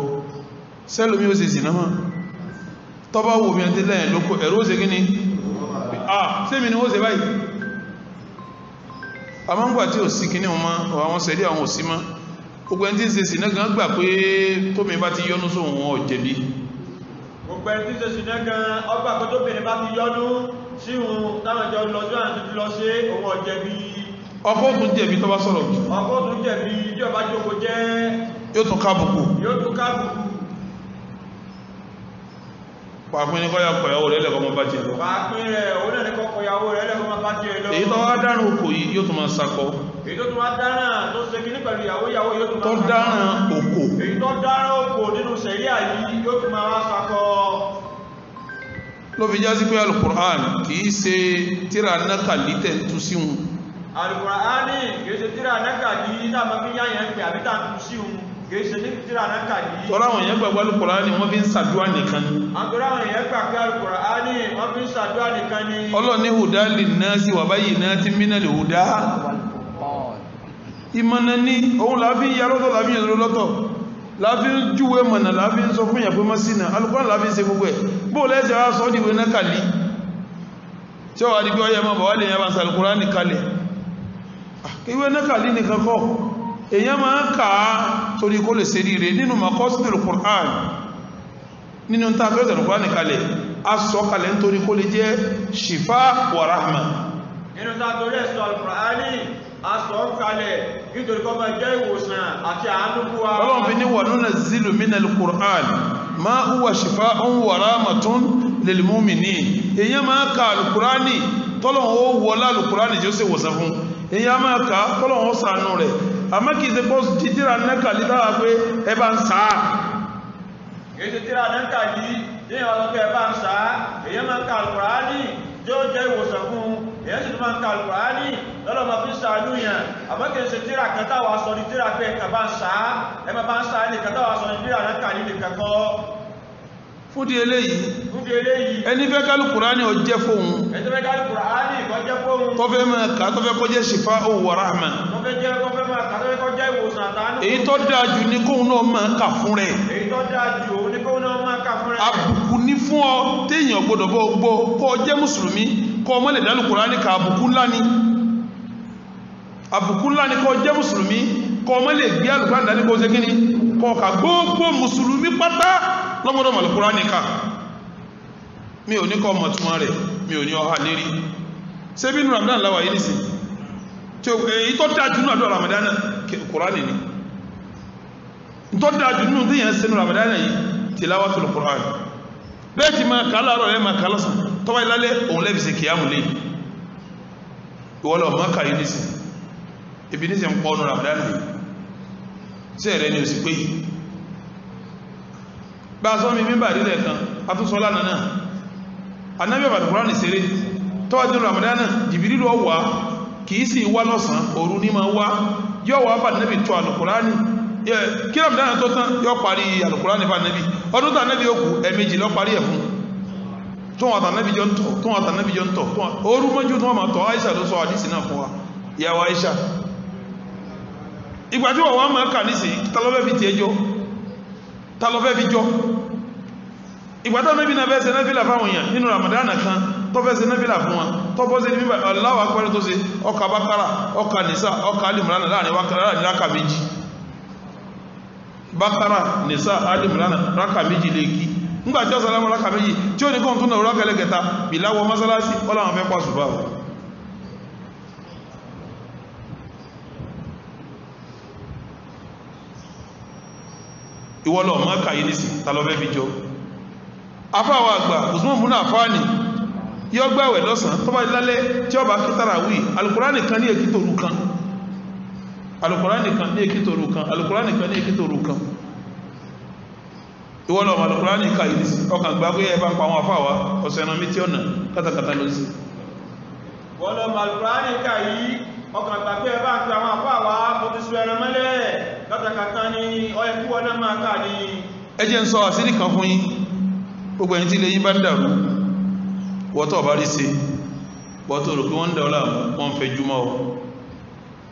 sẹ́lómi ó sì sì náà tọ́bá wo mi àti lẹ́yìn lóko ẹ̀rọ ó sì gíní sẹ́mi ni ó sì báyìí àmọ́ngbà tí ò sí kíní wọn àwọn sẹ̀rí àwọn ò sí mọ́ gbogbo ẹni tí ń ṣe sì náà gan gbà pé tómi bá ti yọnú sóhun wọn ò jẹ̀bi
gbogbo ẹni tí ń ṣe sì náà gan ọgbà pé tóbìnrin bá ti yọnú sí òun táwọn jọ lọ́jọ́ àti ti lọ ṣe òun ò jẹ̀bi
ọkọ̀ tún jẹ̀bi tó bá sọ̀rọ̀ jù
ọkọ̀ tún jẹ̀bi bí ọba jókòó jẹ́
yóò tún kábùkù pàápín ní kọ́yà kọ̀yàwó rẹ̀ lẹ́kọ́ mọ́ bá jẹ́ lọ
pàápín rẹ̀ òun náà ní kọ́kọ̀yàwó rẹ̀ lẹ́kọ́ mọ́ bá jẹ́ lọ
èyí tó wá dáràn okò yìí yóò tún máa sakọ
èyí tó tún wá dáràn tó ṣe kí ní pẹ̀lú ìyàwó yóò tún máa
tó dáràn okò
èyí tó dáràn okò nínú sẹ̀ríà yìí yóò tún máa wá sakọ
ló fi já sí pé Al-Qur'an kìí ṣe tíra nákàlí tẹ̀ ń tú síhun
Al-Qur'ani kìí ṣe tíra nákàlí náà máa fi yáyàn ń pè àbí tá tú síhun kìí ṣe ní tíra nákàlí
tọ́lá àwọn èèyàn gbàgbọ́ Al-Qur'ani wọ́n fi ń ṣàdúrà nìkan ni
àtọ́láwọn èèyàn gbàgbọ́ Al-Qur'ani wọ́n fi ń ṣàdúrà nìkan ni
Ọlọ́run ní huda linnasi wa bayyinatin minal huda ìmọ̀nà ní òun láàfin yàrọ́tọ̀ láàfin yàrọ́ lọ́tọ̀ láàfin júwé mọ̀nà láàfin sọ fún ìyàpé mọ́sínà Al-Qur'an láàfin ṣe gbogbo ẹ̀ bó lẹ́sẹ̀ wá sọ́ dìwé nákàlí tí ó wà ní bí ọyẹ́ mọ́ bàwálé yẹn bá ń sa Al-Qur'an kalẹ̀ ìwé nákàlí nìkan kọ́ èyàn máa ń kà á torí kó lè ṣe ríre nínú maqasidul Qur'an nínú ta fẹ́ Al-Qur'an kalẹ̀ a sọ kalẹ̀ nítorí kó lè jẹ́ shifa wa rahma
nínú ta torí ẹ̀sọ́ Al-Qur'an a sọ kalẹ̀ nítorí kó máa jẹ́ ìwòsàn àti àánú fún wa
Ọlọ́run fi ní wa nunazzilu minal Qur'an ma huwa shifa'un wa rahmatun lil mu'minin èyàn máa ka Al-Qur'ani tọ́lọ̀wọ́ ó wọlá Al-Qur'ani tí ó sì wòsàn fún èyàn máa ka tọ́lọ̀wọ́ ṣàánú rẹ̀ àmọ́ kìí ṣe pọ́ títírà nákàlí dára pé ẹbá ń sáà
kìí ṣe tíra nákàlí ní ọ̀rọ̀ pé ẹbá ń sáà èyàn máa ka Al-Qur'ani tí ó jẹ́ tí máa ń ka Al-Qur'ani lọ́lọ́ máa fi ṣàánú yàn àmọ́ kì í ṣe tíra kan táwa sọ ní tíra pé ẹ̀ka bá ń ṣá ẹ máa bá ń ṣá nìkan táwa sọ ní tíra náà kà ní nìkan kọ́.
fúdi eléyìí ẹni fẹ́ ká Al-Qur'ani ó jẹ́ fóun tó fẹ́ máa kà tó fẹ́ kó jẹ́ shifa'u wa rahma èyí tó dáa jù ní kóun náà máa kà fún rẹ̀ àbùkù ní fún ọ téèyàn gbọdọ̀ bọ́ gbọ́ kó jẹ́ mùsùlùmí kó ọmọ lè dá Al-Qur'ani ká àbùkù ńlá ni kó jẹ́ mùsùlùmí kó ọmọ lè gbé Al-Qur'ani dání kó ṣe kíni kó kà gbogbo mùsùlùmí pátá lọ́gbọ́dọ̀ mọ̀ Al-Qur'ani ká mi ò ní kọ́ ọmọ túnmọ́ rẹ̀ mi ò ní ọha lérí ṣe bí inú Ramadan láwà yìí nìsí tí èyí tó dájú nínú àdúrà Ramadan Qur'ani ni tó dájú nínú tí yẹn sínú Ramadan yìí tilawatul Qur'an bẹ́ẹ̀ ti máa kà láàárọ̀ ẹ̀ máa kà lọ́sàn tọ́wọ́ ìlálẹ́ òun lẹ́bi ṣe kìyàmù lé ìwọ́lọ̀ mọ́kà yìí nìsí ibi nìsí ń pọ̀ nínú Ramadan yìí sí ẹ̀rẹ́ ni ò sì pé yìí bá a sọ mi mímbà rí lẹ́ẹ̀kan atúnṣọ́ lánàá náà anábì ọ̀bàdì Kùránì ṣeré tọ́wàdí Ramadan Jibril lọ wà kìí sì wá lọ́sàn òru ní ma wá yọ́ wà bá nábì tó Al-Kùránì kí Ramadan tó tán yọ́ parí Al-Kùránì bá nábì ọdún tà nábì okù ẹ̀mejì lọ parí ẹ̀ fún tó wà tà nábì jọ ń tọ̀ òru mọ́jú tó wà máa tọ̀ Aisha ló sọ àdísì náà fún wa ìyàwó Aisha ìgbà tí wọ́n wá máa kà nísì talọ́fẹ́ fi tiẹ̀ jọ talọ́fẹ́ fi jọ ìgbàtà Nábì náà fẹ́ ṣe náfílà fáwọn èèyàn nínú Ramadan kan tó fẹ́ ṣe náfílà fún wọn tó bọ́ sí nígbà Allahu Akbar tó ṣe ọkà Bákárà ọkà Nìsá ọkà Al-Imran láàrin rákà méjì Bákárà Nìsá Al-Imran rákà méjì lè kí nígbàtí ó sálámù rákà méjì tí ó ní kọ́ tún náà rákà lẹ́gẹ̀ta bìláwọ mọ́sálásí ọlọ́wọ́n fẹ́ pàṣù bá wọn ìwọ́lọ̀ mọ́kà yìí nìsí tàlọ́fẹ́ fi jọ afáwà àgbà Usman múnà àfáàní yóò gbàwẹ̀ lọ́sàn tó bá lálẹ́ tí ó bá kí tàràwí Al-Qur'ani kan ní èkítòrú kan Al-Qur'ani kan ní èkítòrú kan Al-Qur'ani kan ní èkítòrú kan ìwọ́lọ̀ Al-Qur'ani ká yìí sí ọkàn gbà pé ẹbá ń pa àwọn afáwà ọ̀sẹ̀ ẹ̀nà mítí ọ̀nà kátàkátà ló sí
ìwọ́lọ̀ Al-Qur'ani ká yìí ọkàn gbà pé ẹbá ń pa àwọn afáwà ọ̀tí ẹran mẹ́lẹ̀ kátàkátà ní ọyẹ̀kú ọ̀nà máa ká ní
ẹjẹ́ ń sọ àṣírí kan fún yín gbogbo ẹni tí ilé yí bá ń dàrú wọ́tọ̀ bá rí sí wọ́tọ̀ rò pé wọ́n ń dà ọlá wọ́n fẹ́ jùmọ́ ọ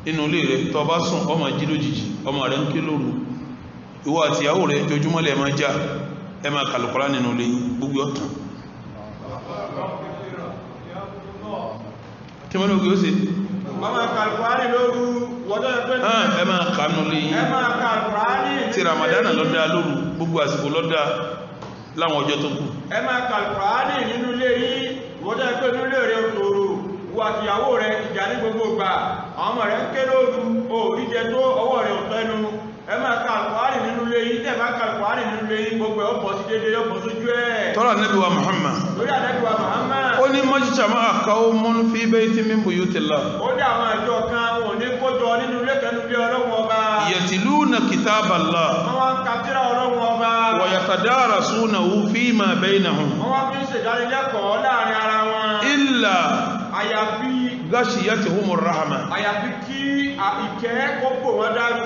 nínú ilé rẹ̀ tọ́ bá sùn ọmọ jí lójijì ọmọ rẹ̀ ń ké lóru ìwọ àti ìyàwó rẹ̀ jojúmọ́ lẹ̀ máa já ẹ máa kàlùkọ́lá nínú ilé gbogbo ọ̀tàn kí mọ́ ní ogun ó sì ẹ máa kànú lé tí Ramadan lọ́dá lóru gbogbo àsìkò lọ́dá láwọn ọjọ́ tó kù.
ẹ máa ka Al-Qur'ani nínú ilé yìí wọ́dá pé nínú ilé rẹ̀ òtòrò wà tìyàwó rẹ̀ ìjà ní gbogbo gbà àwọn ọmọ rẹ̀ ń ké lóru oríjẹ tó ọwọ́ rẹ̀ òtẹ́nu ẹ máa ka Al-Qur'ani nínú ilé yìí tẹ́ bá ka Al-Qur'ani nínú ilé yìí gbogbo ẹ̀ ọ̀pọ̀ sí dédé ọ̀pọ̀ sójú ẹ̀.
tọ́lá Ànábì wa Muhammad
lórí Ànábì wa Muhammad
ó ní majtama'a qawmun fi baytin min buyutillah
ó ní àwọn àjọ kan wọn ò ní kójọ nínú ilé kan nílé Ọlọ́run ọba
yatluna kitaballah
wọ́n wá ń ka tírà Ọlọ́run ọba
wa yatadarasunahu fima baynahum
wọ́n wá fi ń ṣèdánilẹ́kọ̀ọ́ láàrin ara wọn
illa
àyàfi
ghashiyatuhumur rahma
àyàfi kí ìkẹ́ kó bò wọ́n dájú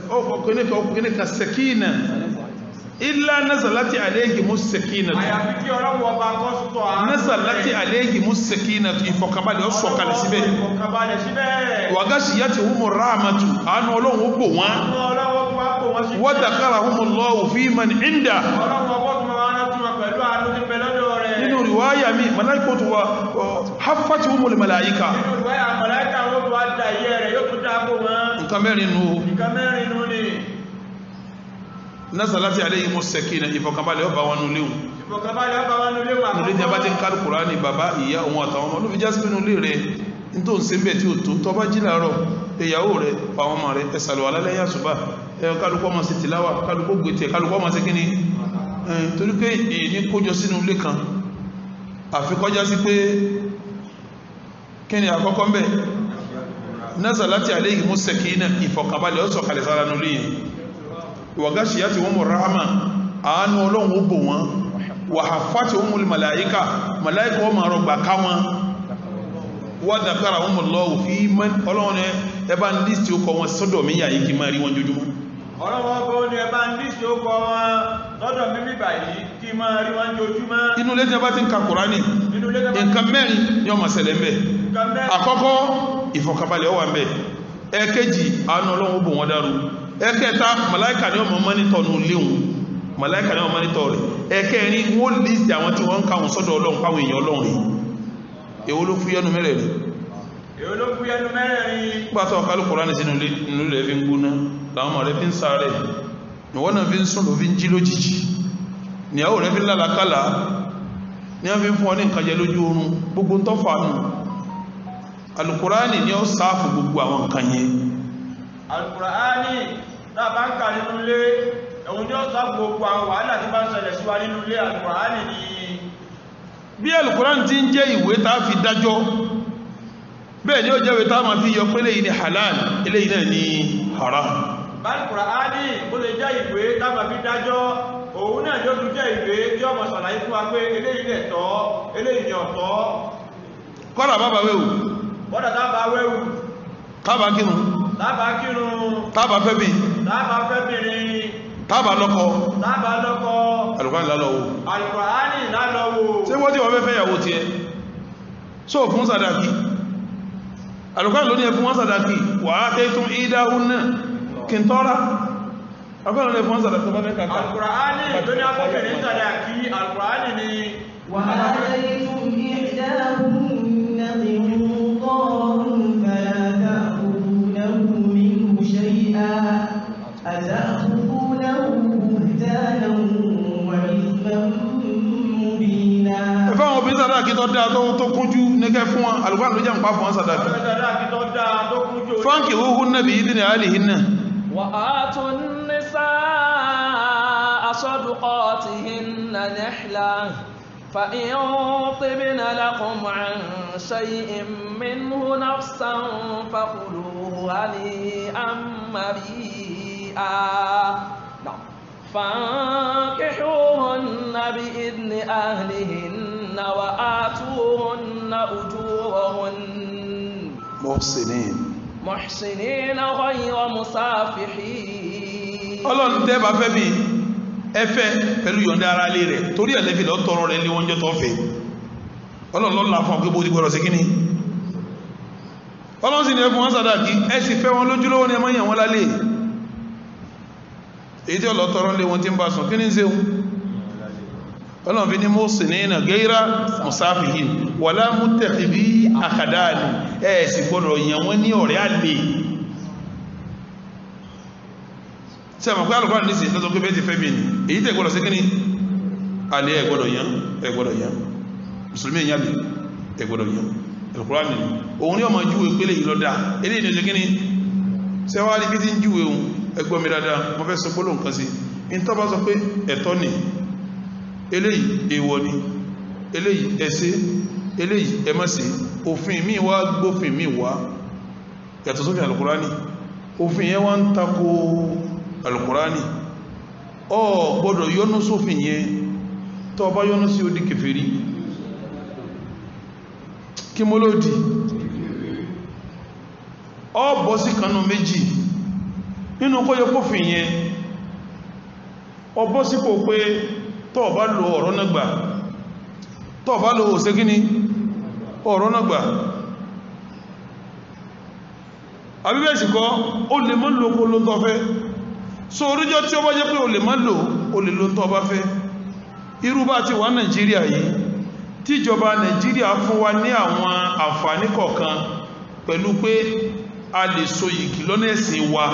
ọkùnrin sakina illa nazalati alayhimus sakinatu
àyàfi kí Ọlọ́run ọba kọ́ sọ́tọ̀ àánú
nazalati alayhimus sakinatu ìfọ̀kànbalẹ̀ ó sọ̀kalẹ̀ síbẹ̀ wa ghashiyatuhumur rahmatu àánú Ọlọ́run ó bò wọ́n wa dhakarahumullahu fi man inda nínú riwaya mi malaikatu wa haffatuhumul malaika nǹkan mẹ́rin nù nasalati alayhimus sakina ìfọ̀kànbalẹ̀ ọba wọn léwu nílé tí a bá ti ń kárí Kùránì bàbá ìyá òun àtàwọn ọmọ ló fi jásí pínú lè rẹ̀ ní tó ń ṣe bẹ̀ tí ó tó tọ́ bá jí láàárọ̀ ìyàwó rẹ̀ àwọn ọmọ rẹ̀ ẹ̀sàlọ̀ alálẹ́yà ṣùgbà kálukọ́ ma ṣe tìláwà kálukọ́ gbẹ̀tẹ̀ kálukọ́ ma ṣe kíní torí pé èyí kójọ sínú ilé kan àfikọ́já sí pé kíni àkọ́kọ́ mbẹ̀ nasalati alayhimus sakina ìfọ̀kànbalẹ̀ ó sọ̀kalẹ̀ sára nulú yẹn wagashiyatuhumur rahma àánú Ọlọ́run ó bò wọ́n wa haffatuhumul màláíkà màláíkà ó máa rọgbà ká wọn wa dhakarahumullahu fi man Ọlọ́run ẹ bá ń list ó kọ wọn sọ́dọ̀ mi yà yìí kí máa rí wọn jójúmọ́
Ọlọ́run bó ní ẹ bá ń list ó kọ wọn sọ́dọ̀ mi bí báyìí kí máa rí wọn jójúmọ́
inú ilé tí a bá ti ń ka Kùránì nǹkan mẹ́rin ni ó máa ṣẹlẹ̀ ńbẹ̀ àkọ́kọ́ ìfọ̀kànbalẹ̀ ó wà ńbẹ̀ ẹ̀kejì àánú Ọlọ́run ó bò wọn dárú ẹ̀kẹta màláìkà ni ó máa mọ́nítọ̀ ní léhùn màláìkà ni ó máa mọ́nítọ̀ rẹ̀ ẹ̀kẹrin wọ́n list àwọn tí wọ́n ń káwọn sọ́dọ̀ Ọlọ́run káwọn èèyàn Ọlọ́run rí èwo ló fúyẹ́nu mẹ́rẹ̀ẹ̀rin pàtàkì ọ̀kálù Kùránì sínú ilé fi ń gbóná láwọn ọmọ rẹ̀ fi ń sáré ìwọ́n náà fi ń sùn ló fi ń jí lójijì níyàwó rẹ̀ fi ń lálàkálà ní wọ́n fi ń fún ọ ní nǹkan jẹ lójú oorun gbogbo ń tọ́fà nù Al-Kùránì ni ó sáàfù gbogbo àwọn nǹkan yẹn
Al-Kùránì náà bá ń kà nínú ilé ẹ̀hùn ni ó sáàfù gbogbo àwọn wàhálà tí bá ń ṣẹlẹ̀ síwá nínú ilé Al-Kùránì ni
bí Al-Kùránì ti ń jẹ́ ìwé tá fi dájọ́ bẹ́ẹ̀ ni ó jẹ́ ìwé tá máa fi yọ pé eléyìí ni halal eléyìí náà ni haram
Al-Kùránì ó lè jẹ́ ìwé tá máa fi dájọ́ òun náà yóò tún jẹ́ ìwé tí ó máa ṣàlàyé fún wa pé eléyìí lẹ̀ tọ́ eléyìí ni ọ̀tọ̀
kọ́dà bàbá wéwù
kọ́dà tábà wéwù
tábà kírun tábà fẹ́bì tábà lọ́kọ Al-Kùránì lálọ́wọ́
Al-Kùránì lálọ́wọ́
ṣé wọ́n tí wọ́n fẹ́ yàwó tí ẹ só fún sàdákì Al-Kùránì ló ní ẹ fún wọn sàdákì wà á tẹ́ tún ìdáhùn náà kí n tọ́ra Al-Kùránì ló ní ẹ fún wọn sàdákì tó bá fẹ́ kàkà
Al-Kùránì ló ní akọ́kẹ̀rẹ́ sàdákì Al-Kùránì ni
wà á tẹ́ tún ìdáhùn náà
ẹ̀fáwọn obìnrin sàdáàkì tó dáa tó kúnjú nígẹ́ fún wọn Al-Kùránì ló jẹ́ ń pa fún wọn sàdáàkì fáǹkì húhún náà bí ìdí ni àálìhìn náà
wa atun nisaa sadaqatihinna nihla fa in tibna lakum an shay'in minhu nafsan fakuluhu hani'an mari'a فانكحوهن بإذن أهلهن وآتوهن أجورهن محسنين غير مسافحين
Ọlọ́run tẹ́ bá fẹ́ bí ẹfẹ́ pẹ̀lú yọ̀ǹda ara lé rẹ̀ torí ẹ̀lẹ́fẹ́ lọ tọrọ rẹ̀ lé wọ́n jẹ́ tọ́fẹ́ Ọlọ́run lọ́la fún ọgbẹ́ bó ti gbọ́rọ̀ sí kíní Ọlọ́run sì ní ẹfún wọn sàdáàkì ẹ sì fẹ́ wọn lójúlówó ní ẹmọ́ yàn wọn lálẹ́ èyí tí ọlọ́ tọrọ lé wọn tí ń bá sùn kí ní ṣe Ọlọ́run fi ní muhsinina ghayra musafihin wala muttakhidhi akhdani ẹ̀ sì gbọ́dọ̀ yàn wọ́n ní ọ̀rẹ́ àlè tí a mọ̀ pé Al-Kùránì ní sí lọ́tọ́ pé bẹ́ẹ̀ ti fẹ́ mi ní èyí tẹ́ gbọ́dọ̀ sí kí ní àlè ẹ gbọ́dọ̀ yàn mùsùlùmí èyàn lè ẹ gbọ́dọ̀ yàn Al-Kùránì ní òun ní ọmọ júwe pélé yìí lọ́dá eléyìí ní ṣe kí ní sẹ́wàá bí ti ń júwe ohun ẹgbọ́n mi dáadáa mo fẹ́ sọ gbólóhùn kan sí in tó bá sọ pé ẹ̀tọ́ ni eléyìí èèwọ̀ ni eléyìí ẹ̀ṣẹ̀ eléyìí ẹ má ṣe òfin mi wá gbófin mi wá yàtọ̀ sófin Al-Kùránì òfin yẹn wá ń tako Al-Kùránì ọ gbọ́dọ̀ yọ́nú sófin yẹn tó bá yọ́nú sí ó di kèfèrí kí mo ló di ọ bọ́ sí kanú méjì nínú kó yẹ kófin yẹn ọ bọ́ sípò pé tó bá lo ọ̀rọ̀ náà gbà tó bá lo òsè kíní ọ̀rọ̀ náà gbà àbíbẹ̀ẹ̀sì kọ́ o lè mọ́ lò kó ló ń tọ́ fẹ́ so oríjọ́ tí ó bá jẹ́ pé o lè mọ́ lò o lè ló ń tọ́ bá fẹ́ irú bá ti wà Nàìjíríà yìí tíjọba Nàìjíríà fún wa ní àwọn àǹfààní kọ̀ọ̀kan pẹ̀lú pé a lè so yìgì lọ́nà ẹ̀sìn wa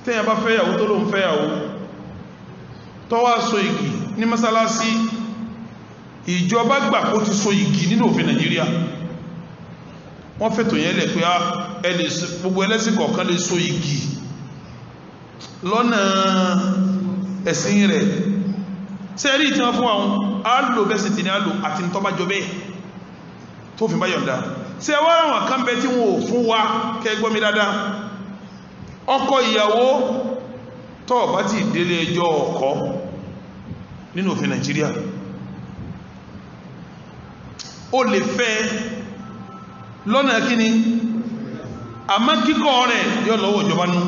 tẹ́yàn bá fẹ́yàwó tó ló ń fẹ́yàwó tó wá so yìgì ní mọ́sálásí ìjọba gbà kó ti so yìgì nínú òfin Nàìjíríà wọ́n fẹ́tò yẹn lẹ̀ pé gbogbo ẹlẹ́sìn kọ̀ọ̀kan lè so yìgì lọ́nà ẹ̀sìn rẹ̀ sẹ́rí tí wọ́n fún àwọn àlò bẹ́sì tí ní àlò àti ní tọ́bá jọ bẹ́ẹ̀ tó fi bá yọ̀ǹda sí ẹwọ́ àwọn kan bẹ tí wọ́n ò fún wa kẹgbọ́n mi dáadáa ọkọ ìyàwó tó bá ti délé ẹjọ́ ọkọ nínú òfin Nàìjíríà ó lè fẹ́ lọ́nà kíni àmọ́ kíkọ́ rẹ̀ yóò lọ́wọ́ ìjọba nú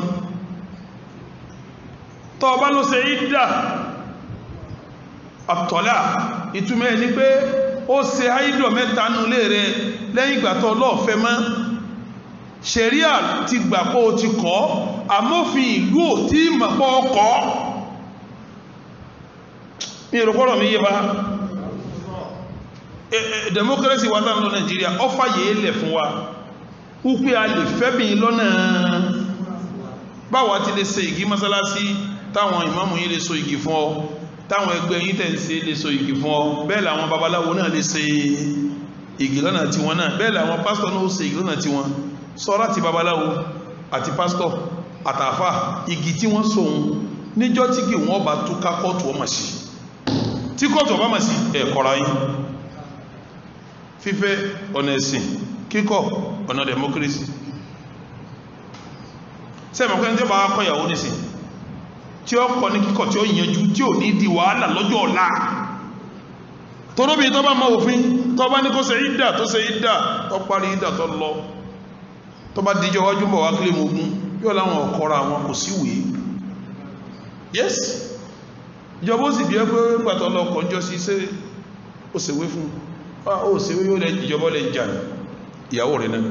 tọ́ bá ló ṣe ìdá àtọ́lá ìtumẹ̀ ní pé ó ṣe àìdọ̀ mẹ́ta nú lé rẹ̀ lẹ́yìn ìgbà tó lọ́ọ̀fẹ́ mọ́ ṣẹ̀ríà ti gbà pé ó ti kọ́ àmófin ìlú ò tí mọ̀pọ̀ ọkọ̀ ní ìrọ̀pọ̀rọ̀ mi yé bá democracy wà tán lọ Nàìjíríà ó fàyè ilẹ̀ fún wa wípé a lè fẹ́bìn lọ́nà báwa ti lè ṣe igi mọ́sálásí táwọn ìmáàmù yìí lè so igi fún ọ táwọn ẹgbẹ́ yìí tẹ̀ ń ṣe lè so igi fún ọ bẹ́ẹ̀ làwọn babaláwo náà lè ṣe igi lọ́nà tiwọn náà bẹ́ẹ̀ làwọn pásítọ̀ náà ó ṣe igi lọ́nà tiwọn sọ́ra ti babaláwo àti pásítọ̀ àtàfà igi tí wọ́n so òun níjọ́ tí kì wọ́n bá túká kọ́ọ̀tù ọmọ sí tí kọ́ọ̀tù ọba mọ̀ sí ẹ̀kọ́ra yín fífẹ́ ọ̀nà ẹ̀sìn kíkọ́ ọ̀nà democracy sẹ́mọ̀kẹ́ tí ó bá kọ́ ìyàwó nìsìn tí ó kọ́ ní kíkọ́ tí ó yẹnjú tí ò ní di wàhálà lọ́jọ́ ọ̀la toróbi tó bá mọ́ òfin tó bá ní kó ṣe ìdà tó ṣe ìdà tó parí ìdà tó lọ tó bá díjọ wájú bọ̀ wá kílé mogun yóò láwọn ọ̀kọ́ra àwọn kò sí wèé yes ìjọba ó sì bí ẹgbẹ́ pàtó lọ kọjọ́ sí ṣe ó ṣèwé fún ó ṣèwé yóò lẹ ìjọba lẹ jà ìyàwó rẹ̀ náà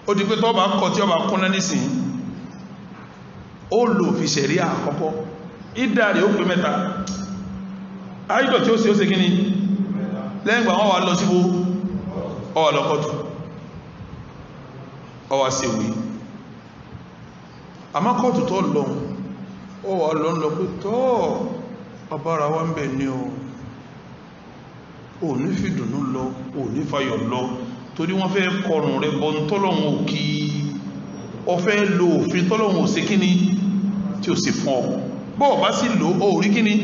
ó di pé tó bá kọ tí ó bá kúnná nísìn ó lò fi ṣẹ̀rí àkọ́kọ́ ìdá rẹ̀ ó pé mẹ́ta àìdọ̀ tí ó ṣe kí ni lẹ́yìn gbà wọ́n wà lọ síbò ọwà lọ́kọ́tù ọwà ṣèwé àmọ́ kọ́ọ̀tù tó lọ ọwà lọ pé tọ́ ọbára wa ń bẹ̀ ní o ní fìdùnnú lọ o ní fayọ̀ lọ torí wọ́n fẹ́ kọrùn rẹ̀ bọ́ tọ́lọ́hun òkì ọfẹ́ lo òfin tọ́lọ́hun òsè kíní tí ó sì fún ọ bọ́ọ̀ bá sì lò ó rí kíní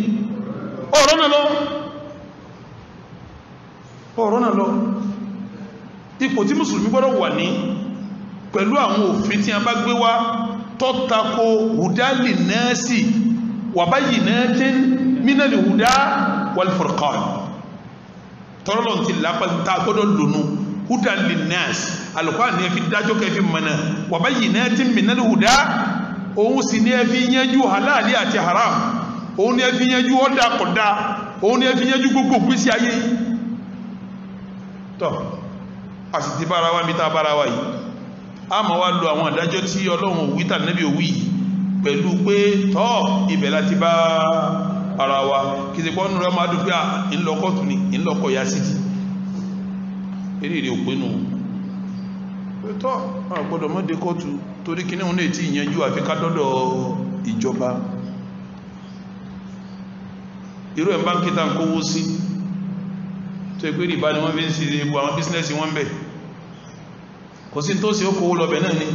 ọ̀rọ̀ náà lọ ipò tí mùsùlùmí gbọ́dọ̀ wà ní pẹ̀lú àwọn òfin tí a bá gbé wá tọ́tako hùdálì nẹ́ẹ̀sì wàbáyì nẹ́ẹ̀tín mínàlì hùdá wal-furqan tọ́rọlọ́n ti lápá ta gbọ́dọ̀ lónú hùdálì nẹ́ẹ̀sì alùkwá ní ẹfi dájọ́ kẹfì mọ́nà wàbáyì nẹ́ẹ̀tín mínàlì hùdá òun sì ní ẹfi yẹnjú halali àti haram òun ní ẹfi yẹnjú ọ̀dà kọ̀dá òun ní ẹfi yẹnjú gbogbo gbésí ayé tọ́ a sì ti bára wa mi ta bára wa yìí a ma wá lo àwọn àdájọ́ tí Ọlọ́run wíta nẹ́bí òwí pẹ̀lú pé tọ́ ibẹ̀ láti bá ara wa kì í ṣe pọ́nù rẹ̀ máa dùn pé ìlọ́kọ̀tù ni ìlọ́kọ̀ ya sí ti eré ìrè òpinnu tọ́ a gbọ́dọ̀ mọ́dé kọ́tù torí kí ní òun lè tí ìyẹnjú àfi ká dọ́dọ̀ ìjọba irú ẹ̀ báńkì tá ń kówó sí tó ìpé ìbá ni wọ́n fi ń sí egbò àwọn bísínẹ́sì wọ́n bẹ̀ kò sí tó sí ó kówó lọ bẹ̀ náà ni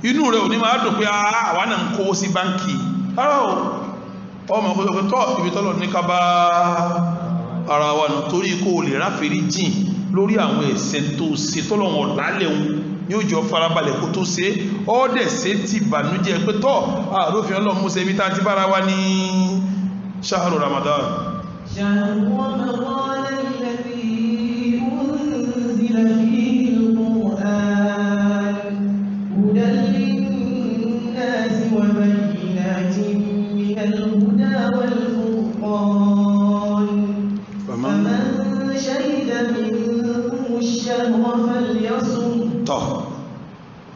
inú rẹ̀ ò ní máa dùn pé àwa náà ń kówó sí báńkì ọmọ ọkọ̀ tọ́ ibi tọ́lọ̀ ní ká bá ara wa nù torí kó lè ráfèrí jìn lórí àwọn ẹ̀ṣẹ̀ tó ṣe tọ́lọ̀ wọn lálẹ́ wọn yóò jọ farabalẹ̀ kó tó ṣe ọ́dẹ̀ ṣe ti bànújẹ́ pé tọ́ àrófin Ọlọ́run mú ṣe ibi tá ti bára wa ní ṣáhàrù Ramadan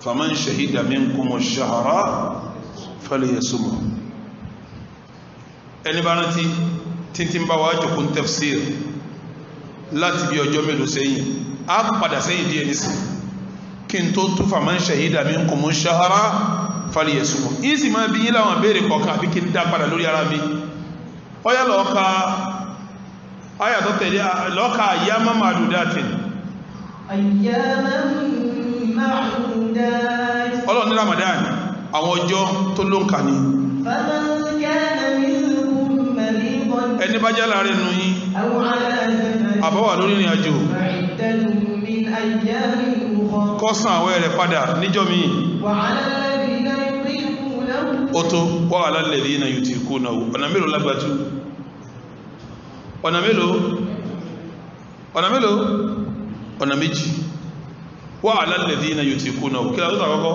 فمن شهد منكم الشهر فليصمه ẹni bá rántí tí ń bá wá jòkó tafsir láti bí ọjọ́ mélòó sẹ́yìn á padà sẹ́yìn díẹ̀ nísìn kí n tó tú faman shahida minkumu shahra falyasumhu yìí sì máa bí yí láwọn béèrè kọ̀ọ̀kan àbí kí n dá padà lórí ara mi ọyá lọ́ọ̀ka ayàtọ̀ tẹ̀lé lọ́ọ̀ka ayyaman ma'dudatin ọlọ́run ní Ramadan àwọn ọjọ́ tó ló ń kà ní ẹni bá jẹ́ láàrin nù yí àbọ́wà lórí ìrìn àjò kọ́sàn àwẹ̀ rẹ̀ padà níjọ́ mi ó tó wà alladhina yutiqunahu ọ̀nà mélòó lágbàtú ọ̀nà mélòó ọ̀nà méjì wa 'ala alladhina yutiqunahu kí la tó tàkọ́kọ́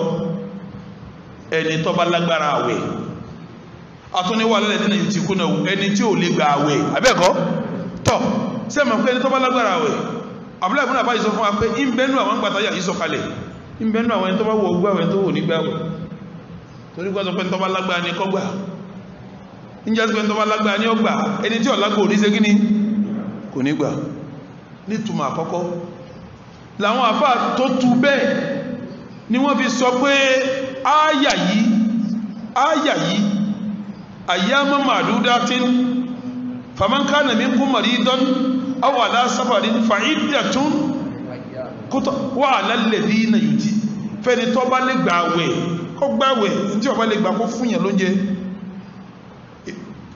ẹni tó bá lágbára àwẹ̀ àtúní wa 'ala alladhina yutiqunahu ẹni tí ò lè gba àwẹ̀ abẹ́ẹ̀kọ́ tọ́ sẹ́mọ̀ pé ẹni tó bá lágbára àwẹ̀ abúlé ìfúnná bá yìí sọ fún wa pé ìbẹ́nu àwọn gbàtàyà yìí sọ̀kalẹ̀ ìbẹ́nu àwọn ẹni tó bá wọ gbàwẹ̀ tó wò ní gbàwẹ̀ torí gbọ́sọ̀ pé ẹni tó bá lágbára ní kọ́gbà níjẹ́ pé ẹni tó bá lágbára ní ọgbà ẹni tí ò lágbára ò ní ṣe kíní kò ní gbà nítumọ̀ àkọ́kọ́ làwọn àfáà tó tú bẹ́ẹ̀ ni wọ́n fi sọ pé ááyà yìí ayyaman ma'dudatin faman kana minkum maridan aw ala safarin fa iddatun wa 'ala alladhina yuti fẹ́ni tó bá lè gbààwẹ̀ kó gbààwẹ̀ tí ó bá lè gbà kó fúnyàn lóúnjẹ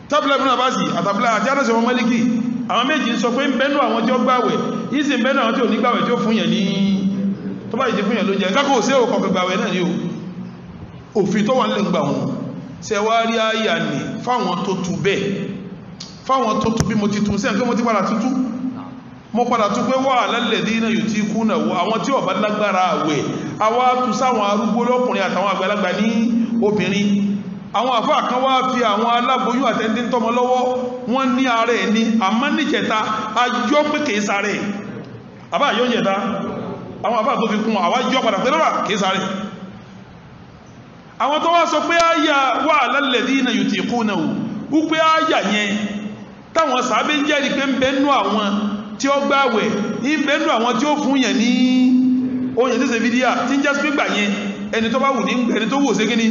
tábìlẹ̀ fún àbáṣì àtàbílẹ̀ àti àdọ́sẹ̀ wọn Málíkì àwọn méjì ń sọ pé ń bẹ́nu àwọn tí ó gbààwẹ̀ yìí sì ń bẹ́nu àwọn tí ò ní gbààwẹ̀ tí ó fúnyàn ní tó bá ìdí fúnyàn lóúnjẹ kákò sí òkọ̀ gbààwẹ̀ náà ni ó òfin tó wà nílẹ̀ gbà wọn ṣe wá rí àyà ní fáwọn tó tu bẹ́ẹ̀ fáwọn tó tu bí mo ti tún sẹ́yìn pé mo ti padà tútú mo padà tún pé wà alladhina yutiqunahu àwọn tí ó bá lágbára àwẹ̀ àwa tú sáwọn arúgbó lọ́kùnrin àtàwọn àgbàlagbà ní obìnrin àwọn àfáà kan wá fi àwọn aláboyún àtẹ́ndí tọmọ lọ́wọ́ wọ́n ní ààrẹ ní àmọ́ níjẹta ajọ́ pé kìí sáré àbá yóò yẹta àwọn àfáà tó fi kún àwá jọ padà pé lọ́rà kìí sáré àwọn tó wá sọ pé áyà wà alladhina yutiqunahu wípé áyà yẹn táwọn sàábé ń jẹ́rìí pé ń bẹ́nu àwọn tí ó gbààwẹ̀ ń bẹ́nu àwọn tí ó fún yẹn ní oúnjẹ tí ṣe fídíà tí ń jẹ́ sí gbà yẹn ẹni tó bá wù ní ẹni tó wù sí kíní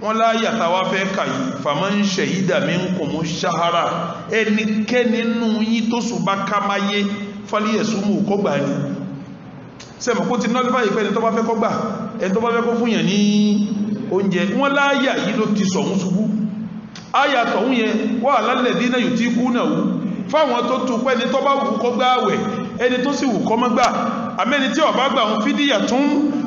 wọ́n láyà tàwa fẹ́ kàyí faman shahida minkumu shahara ẹnikẹ́ni nínú yín tó sùn bá ká máyé falyasumhu kọ́gbà ní sẹ́mọ̀ kó ti náà báyìí pé ẹni tó bá fẹ́ kọ́gbà ẹni tó bá fẹ́ kó fún yẹn ní oúnjẹ wọ́n láyà yìí ló ti sọ̀hún ṣubú áyà tọ̀hún yẹn wà 'ala alladhina yutiqunahu fáwọn tó tún pẹ́ ní tó bá wù kó gbààwẹ̀ ẹni tó sì wù kó má gbà àmẹ́ni tí ó bá gbà wọn fídíyà tún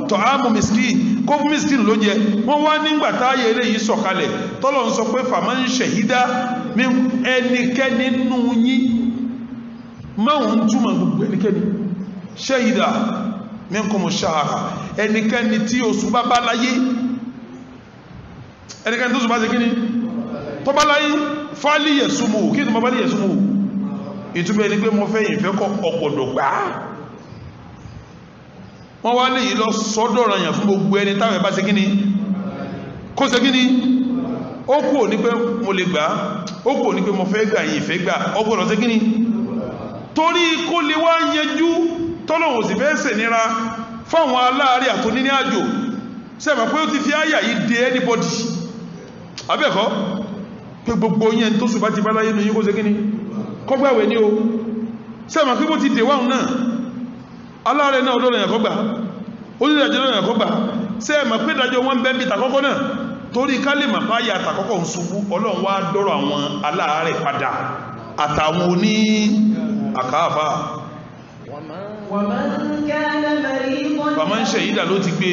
ta'amu miskin kó fún miskin ló jẹ wọ́n wá nígbà táyé eléyìí sọ̀kalẹ̀ tọ́lọ̀ ń sọ pé faman shahida ẹnikẹ́ni nínú yín máa ń túmọ̀ gbogbo ẹnikẹ́ni shahida minkumu shahara ẹnikẹ́ni tí oṣù bá bá láyé ẹnikẹ́ni tó oṣù bá ṣe kíní tó bá láyé falyasumhu kí ni mo bá lè yẹ̀sùmù ìtumọ̀ ẹni pé mo fẹ́ ìfẹ́ kọ́ ọ̀pọ̀dọ̀ gbà á wọ́n wá lè yìí lọ sọ́dọ̀ ọ̀ranyàn fún gbogbo ẹni táwọn ẹ̀bá ṣe kíní kó ṣe kíní ó kù ní pé mo lè gbà á ó kù ní pé mo fẹ́ gbà yìí ìfẹ́ gbà ọgbọ̀dọ̀ ṣe kíní torí kó lè wá yẹjú tọ́lọ̀wọ̀n sì fẹ́ ṣe nira fáwọn aláàárẹ̀ àtòní ní àjò sẹ́mà pé ó ti fi àyà yìí dé anybody abẹ́ẹ̀kọ́ pé gbogbo yẹn tó sùn bá ti bá láyé nìyí kó ṣe kíní kọ́gbàwẹ̀ ní o sẹ́mà pé bó ti dè wáhùn náà aláàrẹ náà ọdọ́ lẹ́yìn kọ́gbà onídàjọ́ lẹ́yìn kọ́gbà sẹ́mà pé dájọ́ wọn bẹ́ẹ̀ bí tàkọ́kọ́ náà torí ká lè mà báyà tàkọ́kọ́ ń ṣubú ọlọ́run wá dọ́rọ̀ àwọn aláàrẹ padà àtàwọn oní àkáàfà faman shahida ló ti gbé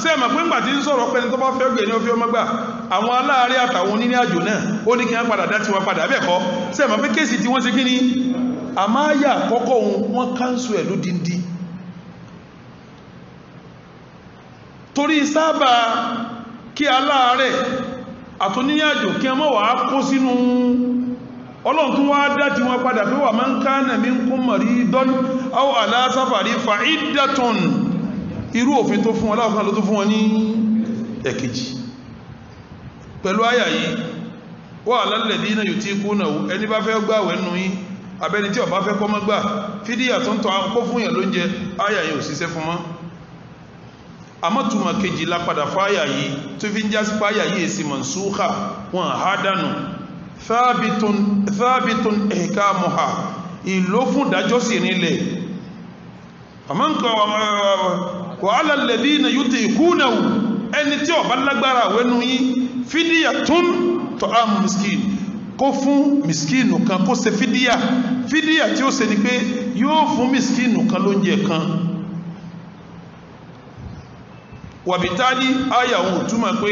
ṣé ẹ̀mọ̀ pé ńgbà tí ń sọ̀rọ̀ pẹ́ni tó bá fẹ́ gbé ní ó fi ọmọ gbà àwọn aláàárẹ̀ àtàwọn oníní àjò náà ó ní kí wọ́n padà dá tiwọn padà bẹ́ẹ̀ kọ́ ṣé ẹ̀mọ̀ pé kéèsì tí wọ́n ṣe kí ni àmáyà àkọ́kọ́ wọn káńsù ẹ̀ lódindi torí sábà kí aláàárẹ̀ àtòníní àjò kí wọ́n wà kó sínú ọlọ́run tún wá dá tiwọn padà pé wa man kana minkum maridan aw ala safarin fa iddatun irú òfin tó fún wọn láwọ́kan ló tó fún wọn ní ẹ̀kejì pẹ̀lú àyà yìí wa 'ala alladhina yutiqunahu ẹni bá fẹ́ gbààwẹ̀ nù yín abẹ́ni tí ó bá fẹ́ kó má gbà fídíyà tó ń tọ́ akó fún yẹn lóúnjẹ àyà yìí ò síṣẹ́ fún mọ́ àmọ́tùmọ̀ kejì lápadà fáyà yìí tó fi ń já sí páyà yìí èsì mansukha wọn ha dànù thabitun ihkamuha ìlò fún dájọ́ sí nílẹ̀ wa 'ala alladhina yutiqunahu ẹni tí ó bá lágbára wẹ́nu yí fídíyatun ta'amu miskin kó fún miskinu kan kó ṣe fídíyà tí ó ṣe ni pé yóò fún miskinu kan lóúnjẹ kan wàbítálí àyà òun túmọ̀ pé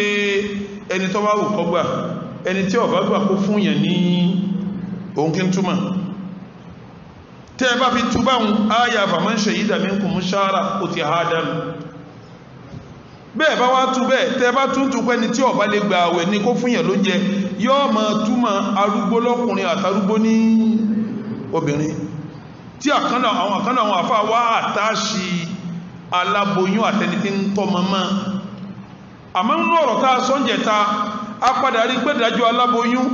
ẹni tó bá wù kó gbà ẹni tí ó bá gbà kó fún yẹn ní òun kí ń túmọ̀ tẹ́ ẹ bá fi túbà ń àyà faman shahida minkum shahra ó ti há dánù bẹ́ẹ̀ bá wá tú bẹ́ẹ̀ tẹ́ bá tún tún pẹ́ni tí ó bá lè gba àwẹ̀ ní kó fún yẹn lóúnjẹ yóò máa túmọ̀ arúgbó lọ́kùnrin àtàrúgbó ní obìnrin tí àwọn àkànnà àwọn àfáà wá àtàṣì aláboyún àtẹni tí ń tọ́ mọ́mọ́ àmọ́ nínú ọ̀rọ̀ tá a sọ́njẹ̀ta a padà rí pé ìdájọ́ aláboyún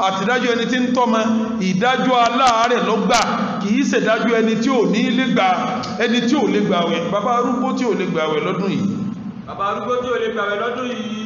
àti ìdájọ́ ẹni tí ń tọ́ mọ́ ìdájọ́ aláàárẹ̀ ló gbà kìí ṣèdájọ́ ẹni tí ò ní lè gbà ẹni tí ò lè gbààwẹ̀ bàbá arúgbó tí ò lè gbààwẹ̀ lọ́dún yìí
bàbá arúgbó tí ò lè gbààwẹ̀ lọ́dún yìí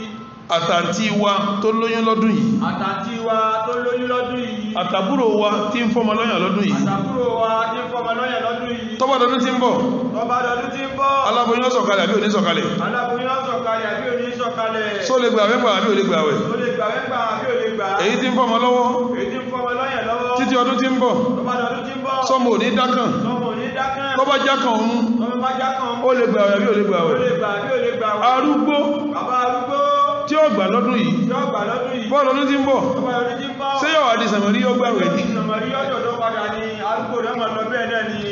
àtàntí wa tó lóyún lọ́dún yìí
àtàntí wa tó lóyún lọ́dún yìí
àtàbúrò wa tí ń fọmọ lọ́yàn lọ́dún yìí
àtàbúrò wa tí ń fọmọ lọ́yàn lọ́dún yìí
tọ́bá dọdún tí ń bọ̀
tọ́bá dọdún tí ń bọ̀
aláboyún sọ̀kalẹ̀ àbí òní sọ̀kalẹ̀
aláboyún sọ̀kalẹ̀ àbí òní sọ̀kalẹ̀
só lè gbààwẹ̀ gbà àbí ò lè gbààwẹ̀
ó lè gbààwẹ̀ gbà àbí ò lè gbà
èyí tí ń fọmọ lọ́wọ́
èyí tí ń fọmọ lọ́yàn lọ́wọ́
títí ọdún tí ń bọ̀
tọ́bá dọdún tí ń bọ̀
sọmọ òní dákàn
sọmọ òní dákàn
tọ́bá jákàn òun
tọ́bá bá jákàn
ó lè gbààwẹ̀ àbí ò lè gbààwẹ̀
ó lè gbà àbí ò lè gbà
arúgbó
bàbá arúgbó
tí ó gbà lọ́dún yìí
tí ó gbà lọ́dún yìí
bọ́ọ̀lù ọdún tí ń bọ̀
tọ́bá dọdún tí ń bọ̀
ṣé yóò wá di sàmọ̀rí ó gbààwẹ̀ ní
ìsọmọrí ọjọ́ tó padà ní arúgbó rẹ̀ mọ̀ lọ bẹ́ẹ̀ náà ni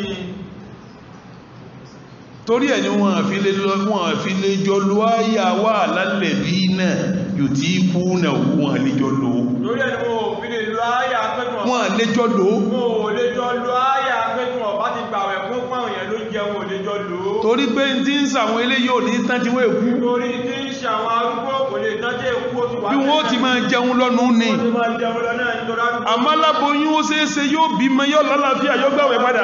torí ẹ̀ ni wọ́n fi lè jọ lo àyà wà lálẹ̀ bí náà yóò tí kú náà wọ́n lè jọ lo
lórí ẹni wọ́n fi lè lo àyà pẹ́tùn
wọ́n lè jọ lo
wọ́n lè jọ lo àyà pẹ́tùn ọ̀bá ti gbàwẹ̀ fún àwọn èèyàn ló jẹ wọn lè jọ lo
torí pé n tí ń sàwọn eléyìí ò ní tán tí wọ́n èkú
torí tí ń ṣe àwọn arúgbó kò lè tán tí èkú ó ti wà
bí wọ́n ti máa jẹun lọ́nu ni àmọ́ aláboyún ó ṣeéṣe yóò bímọ yóò lálàáfíà yóò gbàwẹ̀ padà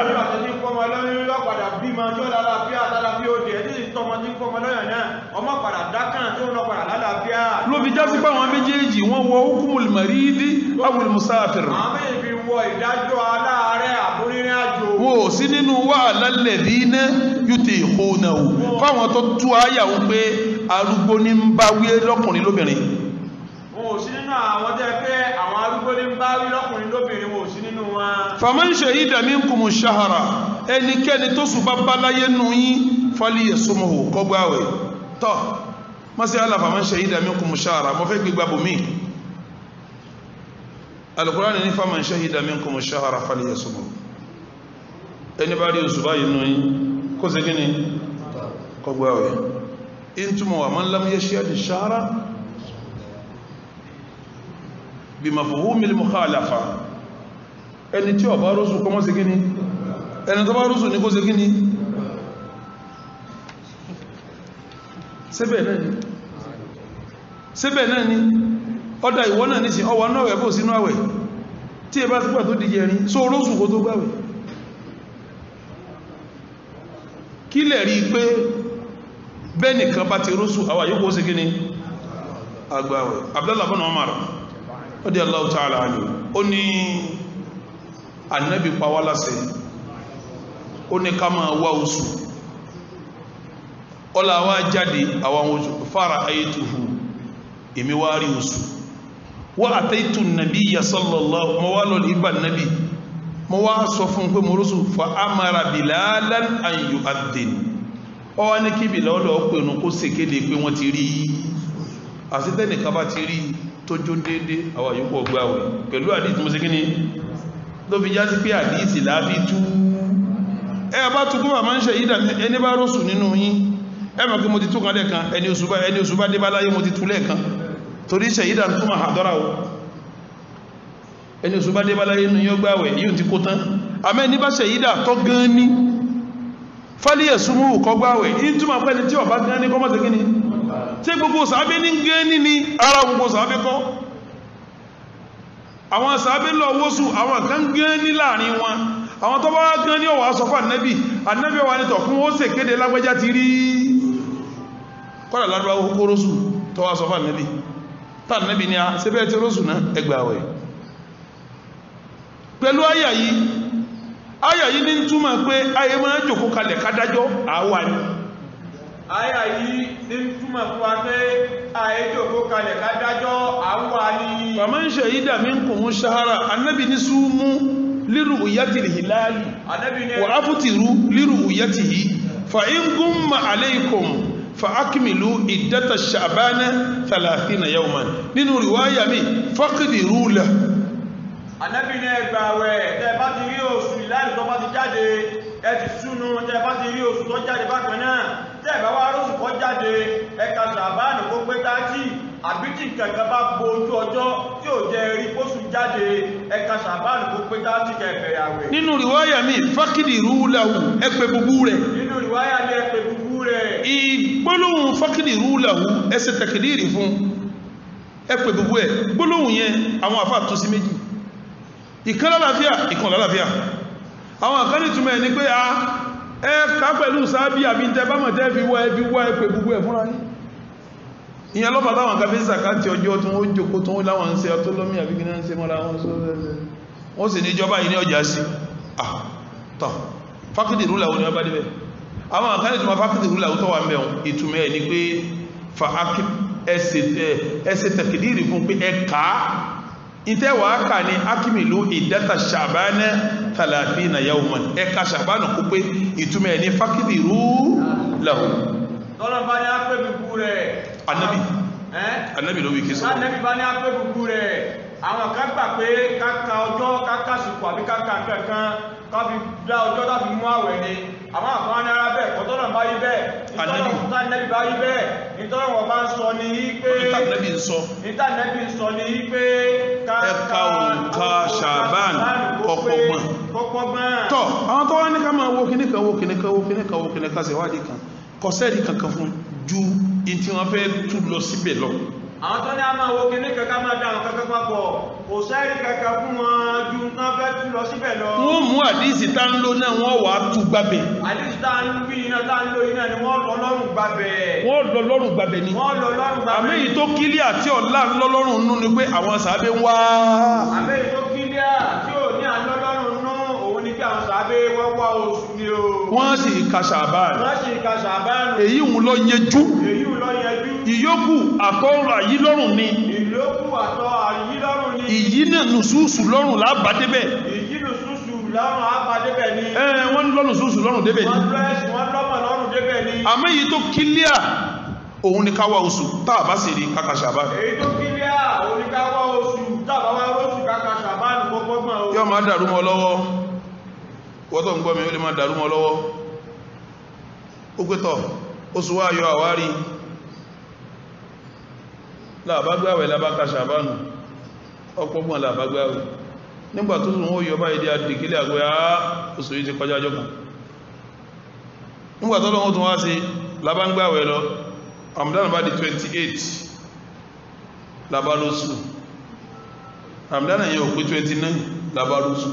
ló fi já sí pé àwọn méjèèjì wọ́n wọ hukumul maridi awul musafir wọ́n ò sí nínú wa'ala alladhina yutiqunahu fáwọn tó tú àyà wọn pé arúgbó ní ń bá wí lọ́kùnrin lóbìnrin
wọn ò sí nínú àwọn tẹ́ pé àwọn arúgbó ní ń bá wí lọ́kùnrin lóbìnrin wọn ò sí nínú wọn.
faman shahida minkumu shahra ẹnikẹ́ni tó sùn bá bá láyé nù yín falyasumhu kó gbààwẹ̀ tọ́ masala faman shahida minkumu shahra mo fẹ́ gbígbà bùmí Al-Qur'ani ní faman shahida minkumu shahra falyasumhu ẹni bá rí oṣù báyìí nù yín kó ṣe kí ni kó gbààwẹ̀ intumu wa man lam yashhad ash-shahra bimafhumil mukhalafa ẹni tí ó bá rọ́sù kọmọ́ sí kíní ẹni tó bá rọ́sù ní kó sí kíní síbẹ̀ náà ni ọdá ìwọ náà ní sí ọwọ́ náà wẹ̀ bó sínú àwẹ̀ tí ẹ bá sípà tó dìjẹ rí só rọ́sù kó tó gbáwẹ̀ kí lẹ̀ rí pé bẹ́nìkan bá ti rọ́sù àwà yóò kó sí kíní agbáwẹ̀ Abdullah ibn Umar radiyallahu ta'ala anhu ó ní Ànábì pa wá láṣẹ ó ní ká máa wá oṣù ọlá wá jáde àwọn oṣù fara ayétuhu èmi wá rí oṣù wa ataitu nabiyya sallallahu mo wá lọ ìbá nàbí mo wá sọ fún pé mo rọ́sù fa amara Bilalan an yu'adhdhin ọ wá ní kí Bilal lọ́ọ́ pẹ̀lú kó sèkéde pé wọ́n ti rí àti tẹ́nìkan bá ti rí tó jó dédé àwọn yòókù ọgbàwẹ̀ pẹ̀lú àdíìsì mo sí kí ni ló fi já sí pé àdíìsì láàbí tú ẹ bá tú kó wà máa ń ṣe ìdá ẹni bá rọ́sù nínú yín ẹ mọ̀ kí mo ti tú kan lẹ́ẹ̀kan ẹni oṣù bá dé bá láyé mo ti tú lẹ́ẹ̀kan torí ṣe ìdá tó máa àdọ́ra o ẹni oṣù bá dé bá láyé nínú yín ọgbàwẹ̀ yíò ti kó tán àmọ́ ẹni bá ṣe ìdá tó gan ní fálíyẹ̀ súnmù kọgbàwẹ̀ yín túmọ̀ pẹ́ni tí ọba gan ní kọ́mọ̀ sí kí ni tí gbogbo sàábé ní gẹ́ẹ́ní ní ara gbogbo sàábé kọ́ àwọn sàábé lọ wóṣù àwọn kan gẹ́ẹ́ní láàrin wọn àwọn tó bá gẹ́ẹ́ní ọwọ́ asọ́fà nẹ́bì anẹ́bì wà nítọ̀ fún ó sì kéde lágbẹ́já ti rí kọ́lá ládùúgbà kókó róṣù tó wá asọ́fà nẹ́bì tá nẹ́bì ni a ṣe bẹ́ẹ̀ tí róṣù náà ẹgbàwẹ̀ pẹ̀lú àyà yìí ní túmọ̀ pé ayé máa jòkó kalẹ̀ kádájọ́ àwa ni
àyà yìí ní túmọ̀ fún wa pé àìjòkó kalẹ̀ kádájọ́ àwọ̀ ní
faman shahida minkumu shahra annabi ní súnmú liru'yatil hilali wa aftiru liru'yatihi fa in gumma alaykum fa akmilu iddata sha'bana 30 yawman nínú riwaya mi faqdiru lahu
Ànábì ní ẹgbààwẹ̀ tẹ́ bá ti rí oṣù ìlànà tó bá ti jáde ẹ ti súnú tẹ́ bá ti rí oṣù tó jáde bákan náà tẹ́ bá wá róṣù kó jáde ẹ ka Ṣàbáànù kó pé 30 àbí tí kankan bá bo ojú ọjọ́ tí ò jẹ́ rí oṣù jáde ẹ ka Ṣàbáànù kó pé 30 kẹ́ bẹ̀rẹ̀ àwẹ̀. Nínú
riwaya mi faqdiru lahu ẹ pè búbú rẹ̀.
Nínú riwaya mi ẹ pè búbú rẹ̀.
Ìgbólóhùn faqdiru lahu ẹ ṣe tẹ̀kìdírì fún ẹ pè búbú ẹ̀ gbólóhùn yẹn àwọn àfáà tún sí méjì ìkan lálàáfíà ìkan lálàáfíà àwọn àkán ní túnmọ̀ ní pé a ẹ́ẹ̀ká pẹ̀lú sáábí àbí tẹ́ bá mọ̀ tẹ́ fi wá ẹbí wá ẹ̀pẹ̀ gbogbo ẹ̀ fúnra ní ìyẹn lọ́pàá táwọn kàfí sàkáàtì ọjọ́ tó ó jòkó tó láwọn ń ṣe ọtọ́lọ́mí àbí kí náà ń ṣe mọ́ra wọ́n sì ní ìjọba yìí ní ọjà sí tọ́ fákìdì rúlà ó ní ọba débẹ̀ àwọn àkán ní túnmọ̀ fákìdì rúlà ó tọ́ wà mẹ́wọ̀n ìtumọ̀ ẹ̀ ní pé ẹsẹ̀ tẹ̀kìdìrì fún pé ẹ̀ka ìtẹ́ wà ká ní akímìlú ìdátà Ṣàbánà 30 yawman ẹka Ṣàbánà kó pé ìtumẹ̀ ní faqdiru lahu
tọ́lọ̀ bá ní ápẹ́ búkú rẹ̀
Ànábì ló wí kí sọ
Ànábì bá ní ápẹ́ búkú rẹ̀ àwọn kan gbà pé káka ọjọ́ káka sùkú àbí káka kankan kábi dá ọjọ́ láti mú àwẹ̀ ni àwọn àkọ́wọ́n ní ara bẹ́ẹ̀ kọ́tọ́lọ̀ bá yí bẹ́ẹ̀ Ànábì bá yí bẹ́ẹ̀ nítorí wọ́n bá ń sọ ní pé
ìtànẹ́bì ń sọ
ní pé
ẹka òǹkà Ṣàbán ọ̀pọ̀gbọ̀n tọ́ àwọn tó wá ní ká máa wo kìníkan sí ìwádìí kan kọsẹ́ẹ̀dì kankan fún ju in tí wọ́n fẹ́ tún lọ síbẹ̀ lọ
àwọn tó ní a máa wo kìníkan ká máa dáhùn kankan papọ̀ kò sẹ́ẹ̀dì kankan fún wọn ju tán fẹ́ tún lọ síbẹ̀ lọ
wọ́n mú àdísì tá ń lò náà wọ́n wà á tú gbábẹ̀
àdísì tá ń wí iná tá ń lò iná ni wọ́n lọ lọ́rùn gbábẹ̀
ni àmì èyí tó kílí àti ọ̀la ńlọ́lọ́rùn nú ni pé àwọn sàábé ń wá
àmì èyí tó kílí àti òní àlọ́lọ́rùn nú òun ni pé àwọn sàábé wọ́n wá oṣù ni o
wọ́n sì ka Ṣàbánù èyí ń lọ yẹjú ìyókù àtọ́ àyílọ́rùn ni ìyí náà nùsùsù lọ́rùn lábàdébẹ̀ wọ́n ní lọ́rùn sùsù lọ́rùn débẹ̀ ni àmọ́ èyí tó kílíà òun ni káwà oṣù táà bá sì rí káka Ṣàbánù yọ́ máa dàrú mọ́ lọ́wọ́ wọ́tọ̀ ń gbọ́ mi ó lè máa dàrú mọ́ lọ́wọ́ ó pẹ́tọ̀ oṣù wá yọ àwárí láàbágbàwẹ̀ lábáka Ṣàbánù ọpọ́gbọ́n láàbágbàwẹ̀ nígbà tó tún ó yọ bá ìdí àdìkílẹ̀ àgbẹ̀ oṣù yìí ti kọjá ọjọ́ kan nígbà tó lọ́wọ́ tún wá sí lábágbàwẹ̀ lọ Ramadan bá di 28 lábálóṣù Ramadan yẹn ò pé 29 lábálóṣù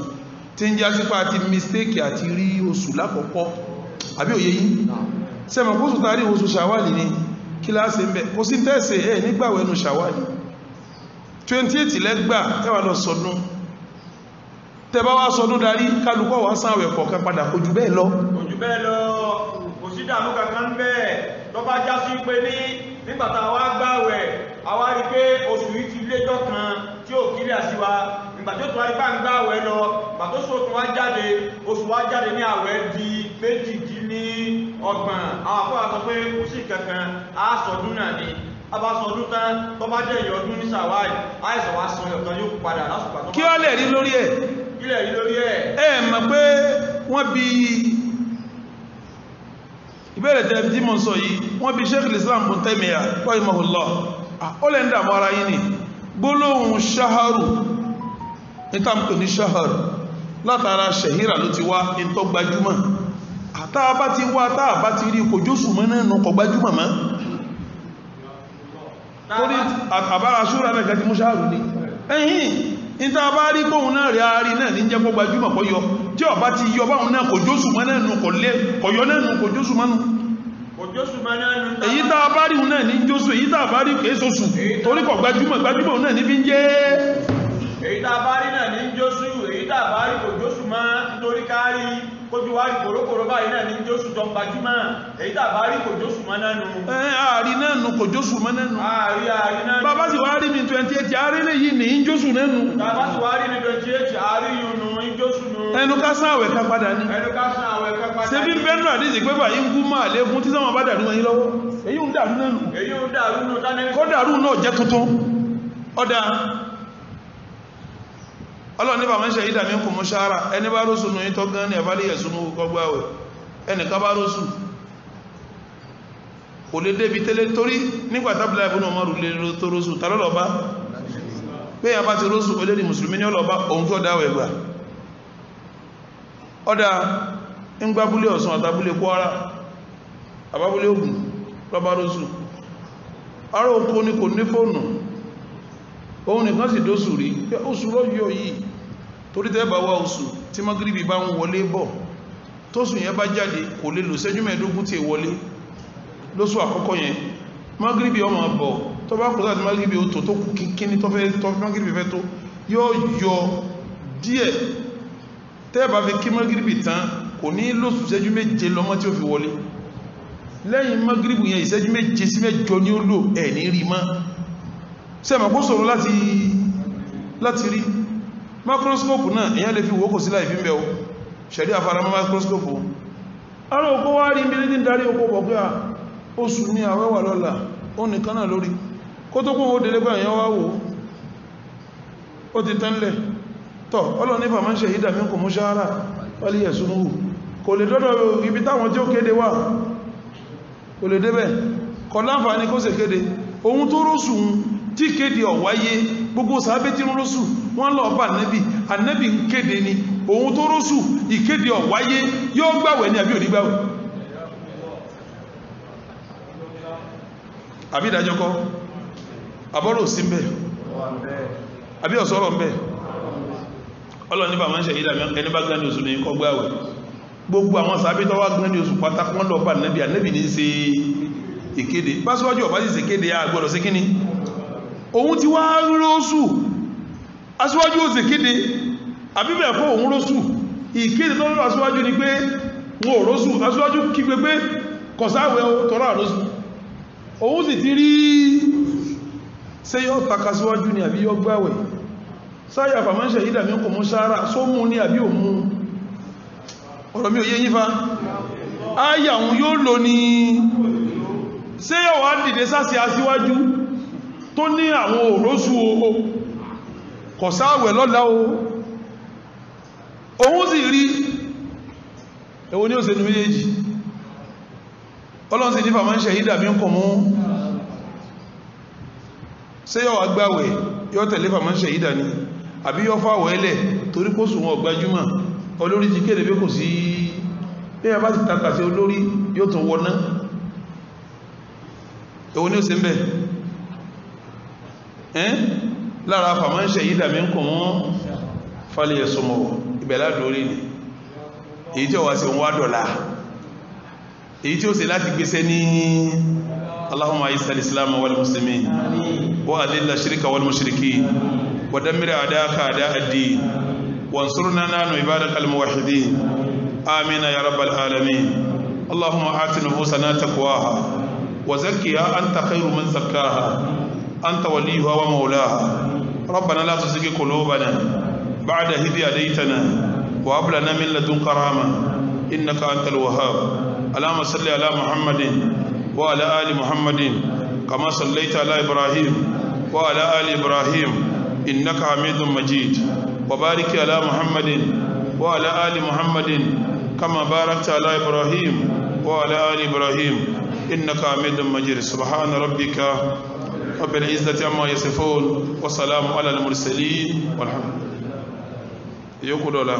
tí ń já sípa àti mistake àti rí oṣù lákọ̀ọ́kọ́ àbí òye yìí sẹ́mọ̀ kóṣù tàrí oṣù Ṣàwálì ní kíláàsì ń bẹ kó sí tẹ́ẹ̀sẹ̀ ẹ̀ nígbàwẹ̀nu Ṣàwálì 28 lẹ́gbà tẹ́wà lọ sọdún tẹ́bá wá sọdún darí kálukọ́ wá sáwẹ̀ kọ̀ọ̀kan padà kò jù bẹ́ẹ̀ lọ
kò sí dàmú kankan bẹ́ẹ̀ tó bá já sí pé ní nígbàtà wá gbàwẹ̀ àwa rí pé oṣù yìí ti léjọ́ kan tí ó kílẹ̀ àṣíwá ìgbàtí ó tún wá rí bá ń gbàwẹ̀ lọ ìgbàtí ó sókun wá jáde oṣù wá jáde ní àwẹ̀ di 28 àwọn àpọ́ àsọ pé kò sí kankan àásọdún náà ni a bá sọdún tán tó bá jẹ́ ìyọdún ní Ṣàwálì àìsàn wá sọ ọ̀kan yóò padà lásùpàá tó bá
kí ó lè rí lórí ẹ̀ mọ̀ pé wọ́n bí ìbẹ̀rẹ̀ tẹ́ tí mọ́ sọ yìí wọ́n bí Sheikh Islam Ibn Taymiyyah rahimahullah ó lẹ́ ń dàmọ́ ara yìí ni gbólóhùn ṣaharu ní tàbí ní ṣaharu látara ṣahira ló ti wá ní tó gbajúmọ̀ àtàbá ti wá tàbá ti rí kò jósù mọ́ náà nù kò gbajúmọ̀ mọ́ torí àbára ṣúra náà kẹtí mú ṣaharu ní ẹ̀yìn ní tàbá rí kóhun náà rí àárí náà ní jẹ́ kó gbajúmọ̀ kó yọ tí ọba ti yọ báhun náà kò jósù mọ́ náà nù kò lé kò yọ náà nù kò jósù mọ́ nù èyí tá a bá rí náà ní jósù èyí tá a bá rí kéésòsù torí kò gbajúmọ̀ náà ní fi ń jẹ́
èyí tá a bá rí náà ní jósù èyí tá a bá rí kò jósù mọ́ nítorí kárí kójú wá rí kòrókòrò báyìí náà ní jósù tó gbajúmọ̀ èyí tá a bá rí kò jósù mọ́ náà nù
ààrí náà nù kò jósù mọ́ náà nù bàbá sì wá rí ní 28 ààrí lè yìí ní jósù náà nù
bàbá sì wá rí ní 28 ààrí yìí nù jósù nù
ẹnu ká sán àwẹ̀ ká padà ní ṣe bí bẹ́ẹ̀nù àdíjì pé báyìí ń kú máa lé fún tí sánmà bá dàrú wọn yí lọ́wọ́ èyí ń dàrú náà kó dàrú náà jẹ́ tuntun ọ̀dá ọlọ́run ní bàmọ́ ṣe ìdà mi kò mú ṣára ẹni bá rósù nù ìtọ́ gan ní ẹ̀fálẹ̀ ẹ̀sùnú gbogbo àwẹ̀ ẹnìkan bá rósù kò lè débi tẹ́lẹ̀ torí nígbàtàbílá ìbúnà ọmọ rúlé tó rósù tàlọ́lọ́bá pé yà bá ti rósù olórí mùsùlùmí ní ọlọ́bá ohun tó dáwẹ̀ gbà ọdá ń gbábúlé Ọ̀ṣun àtàbúlé Kwara àbábúlé Ògùn lọ́bá rósù ará oko ní kò ní fóònù òun nìkan sì dóṣù rí pé oṣù lọ́yọ̀ yìí torí tẹ́ bá wá oṣù tí magribi bá ń wọlé bọ̀ tóṣù yẹn bá jáde kò lè lò ṣẹ́jú mẹ́ẹ̀ẹ́dógún tí è wọlé lóṣù àkọ́kọ́ yẹn magribi ọmọ bọ̀ tó bá kò sáàtì magribi ó tó kù kíní tó magribi fẹ́ tó yóò yọ díẹ̀ tẹ́ bá fi kí magribi tán kò ní lóṣù ṣẹ́jú méje lọ́mọ tí ó fi wọlé lẹ́yìn magribi yẹn ìṣẹ́jú méje sí mẹ́jọ ní ó lò ẹ̀ ní rí mọ́ sẹ́mọ̀ kó sọ̀rọ̀ láti rí microscope náà èyàn lè fi wò kò sí láì fi ń bẹ̀ o ṣẹ̀rí àfaramọ́ microscope ara òkú wá rí ibi ní darí òkú bọ̀ pé à oṣù ní àwẹ́wà lọ́la ó nìkan náà lórí kó tó kún ó délé pé èyàn wá wò ó ti tẹ́lẹ̀ tọ́ ọlọ́ nífà máa ń ṣe ìdàmí kò mú ṣáárà wálé ẹ̀sùnúhù kò lè dọ́dọ̀ ibi táwọn tí ó kéde wà kò lè débẹ̀ kọ láǹfààní kó sì kéde ohun tó rósù tí kéde ọ̀wáyé gbogbo sàábé tí rósù wọ́n lọ bá ànẹ́bì ń kéde ni ohun tó rósù ìkéde ọ̀wáyé yóò gbàwẹ̀ ní àbí òní gbàwẹ̀ àbí ìdájọ́kọ́ àbọ́rò sí mbẹ̀ àbí ọ̀sọ́rọ̀ mbẹ̀ ọlọ́ni bá máa ń ṣe ìdàmí ẹni bá gán ní oṣù ní kọ́ gbàwẹ̀ gbogbo àwọn sàábé tó wá gán ní oṣù pátákó wọ́n lọ bá ànẹ́bì ní ṣe ìkéde pásíwájú ọ̀bá sì ṣèkéde àgbọ̀dọ̀ sí kíní òun ti wá rósù aṣíwájú ó ṣèkéde àbíbẹ̀ fún òun rósù ìkéde tó lọ́rọ̀ aṣíwájú ni pé wọn ò rósù aṣíwájú kígbe pé kọ̀sáwẹ̀ tọ́rọ àrósù òun sì ti rí ṣé yọ́ taka síwájú ni àbí yọ́ gbáwẹ̀ sáyà fàmánṣẹ̀ ìdàmí kò mú sára só mú ní àbí òmú ọ̀rọ̀ mi ò yé yífa áyà òun yóò lò ní ṣé yọ́ wá dìde sáṣì aṣíwájú tó ní àwọn òrósù o kọ̀sáwẹ̀ lọ́la o òun sì rí èwo ní ó ṣe ní méjèèjì ọlọ́run sì ní fàmánṣẹ̀ ìdàmí kò mú ṣé yọ́ wá gbáwẹ̀ yọ́ tẹ̀lé fàmánṣẹ̀ ìdà ni àbí yọ́ fàwọ̀ ẹlẹ̀ torí kó sùn wọn gbajúmọ̀ olórí ti kéde pé kò sí bí a bá ti takà sí olórí yóò tún wọná èwo ní ó ṣe ń bẹ̀ lára fàmánṣẹ̀ ìdà mi ń kò wọ́n falẹ̀ ẹ̀sùnmọ̀ ìbẹ̀lá lórí ni èyí tí ó wá sí òun wá dọ̀lá èyí tí ó ṣe láti gbéṣẹ́ ní اللهم اعز الاسلام والمسلمين واذل الشرك والمشركين ودمر اعداءك اعداء الدين وانصرنا نحن عبادك الموحدين امين يا رب العالمين اللهم آت نفوسنا تقواها وزكها انت خير من زكاها انت وليها ومولاها ربنا لا تزغ قلوبنا بعد إذ هديتنا وهب لنا من لدنك رحمة انك انت الوهاب اللهم صل على محمد وعلى آل محمد كما صليت على إبراهيم وعلى آل إبراهيم إنك حميد مجيد وبارك على محمد وعلى آل محمد كما باركت على إبراهيم وعلى آل إبراهيم إنك حميد مجيد سبحان ربك رب العزة عما يصفون وسلام على المرسلين والحمد لله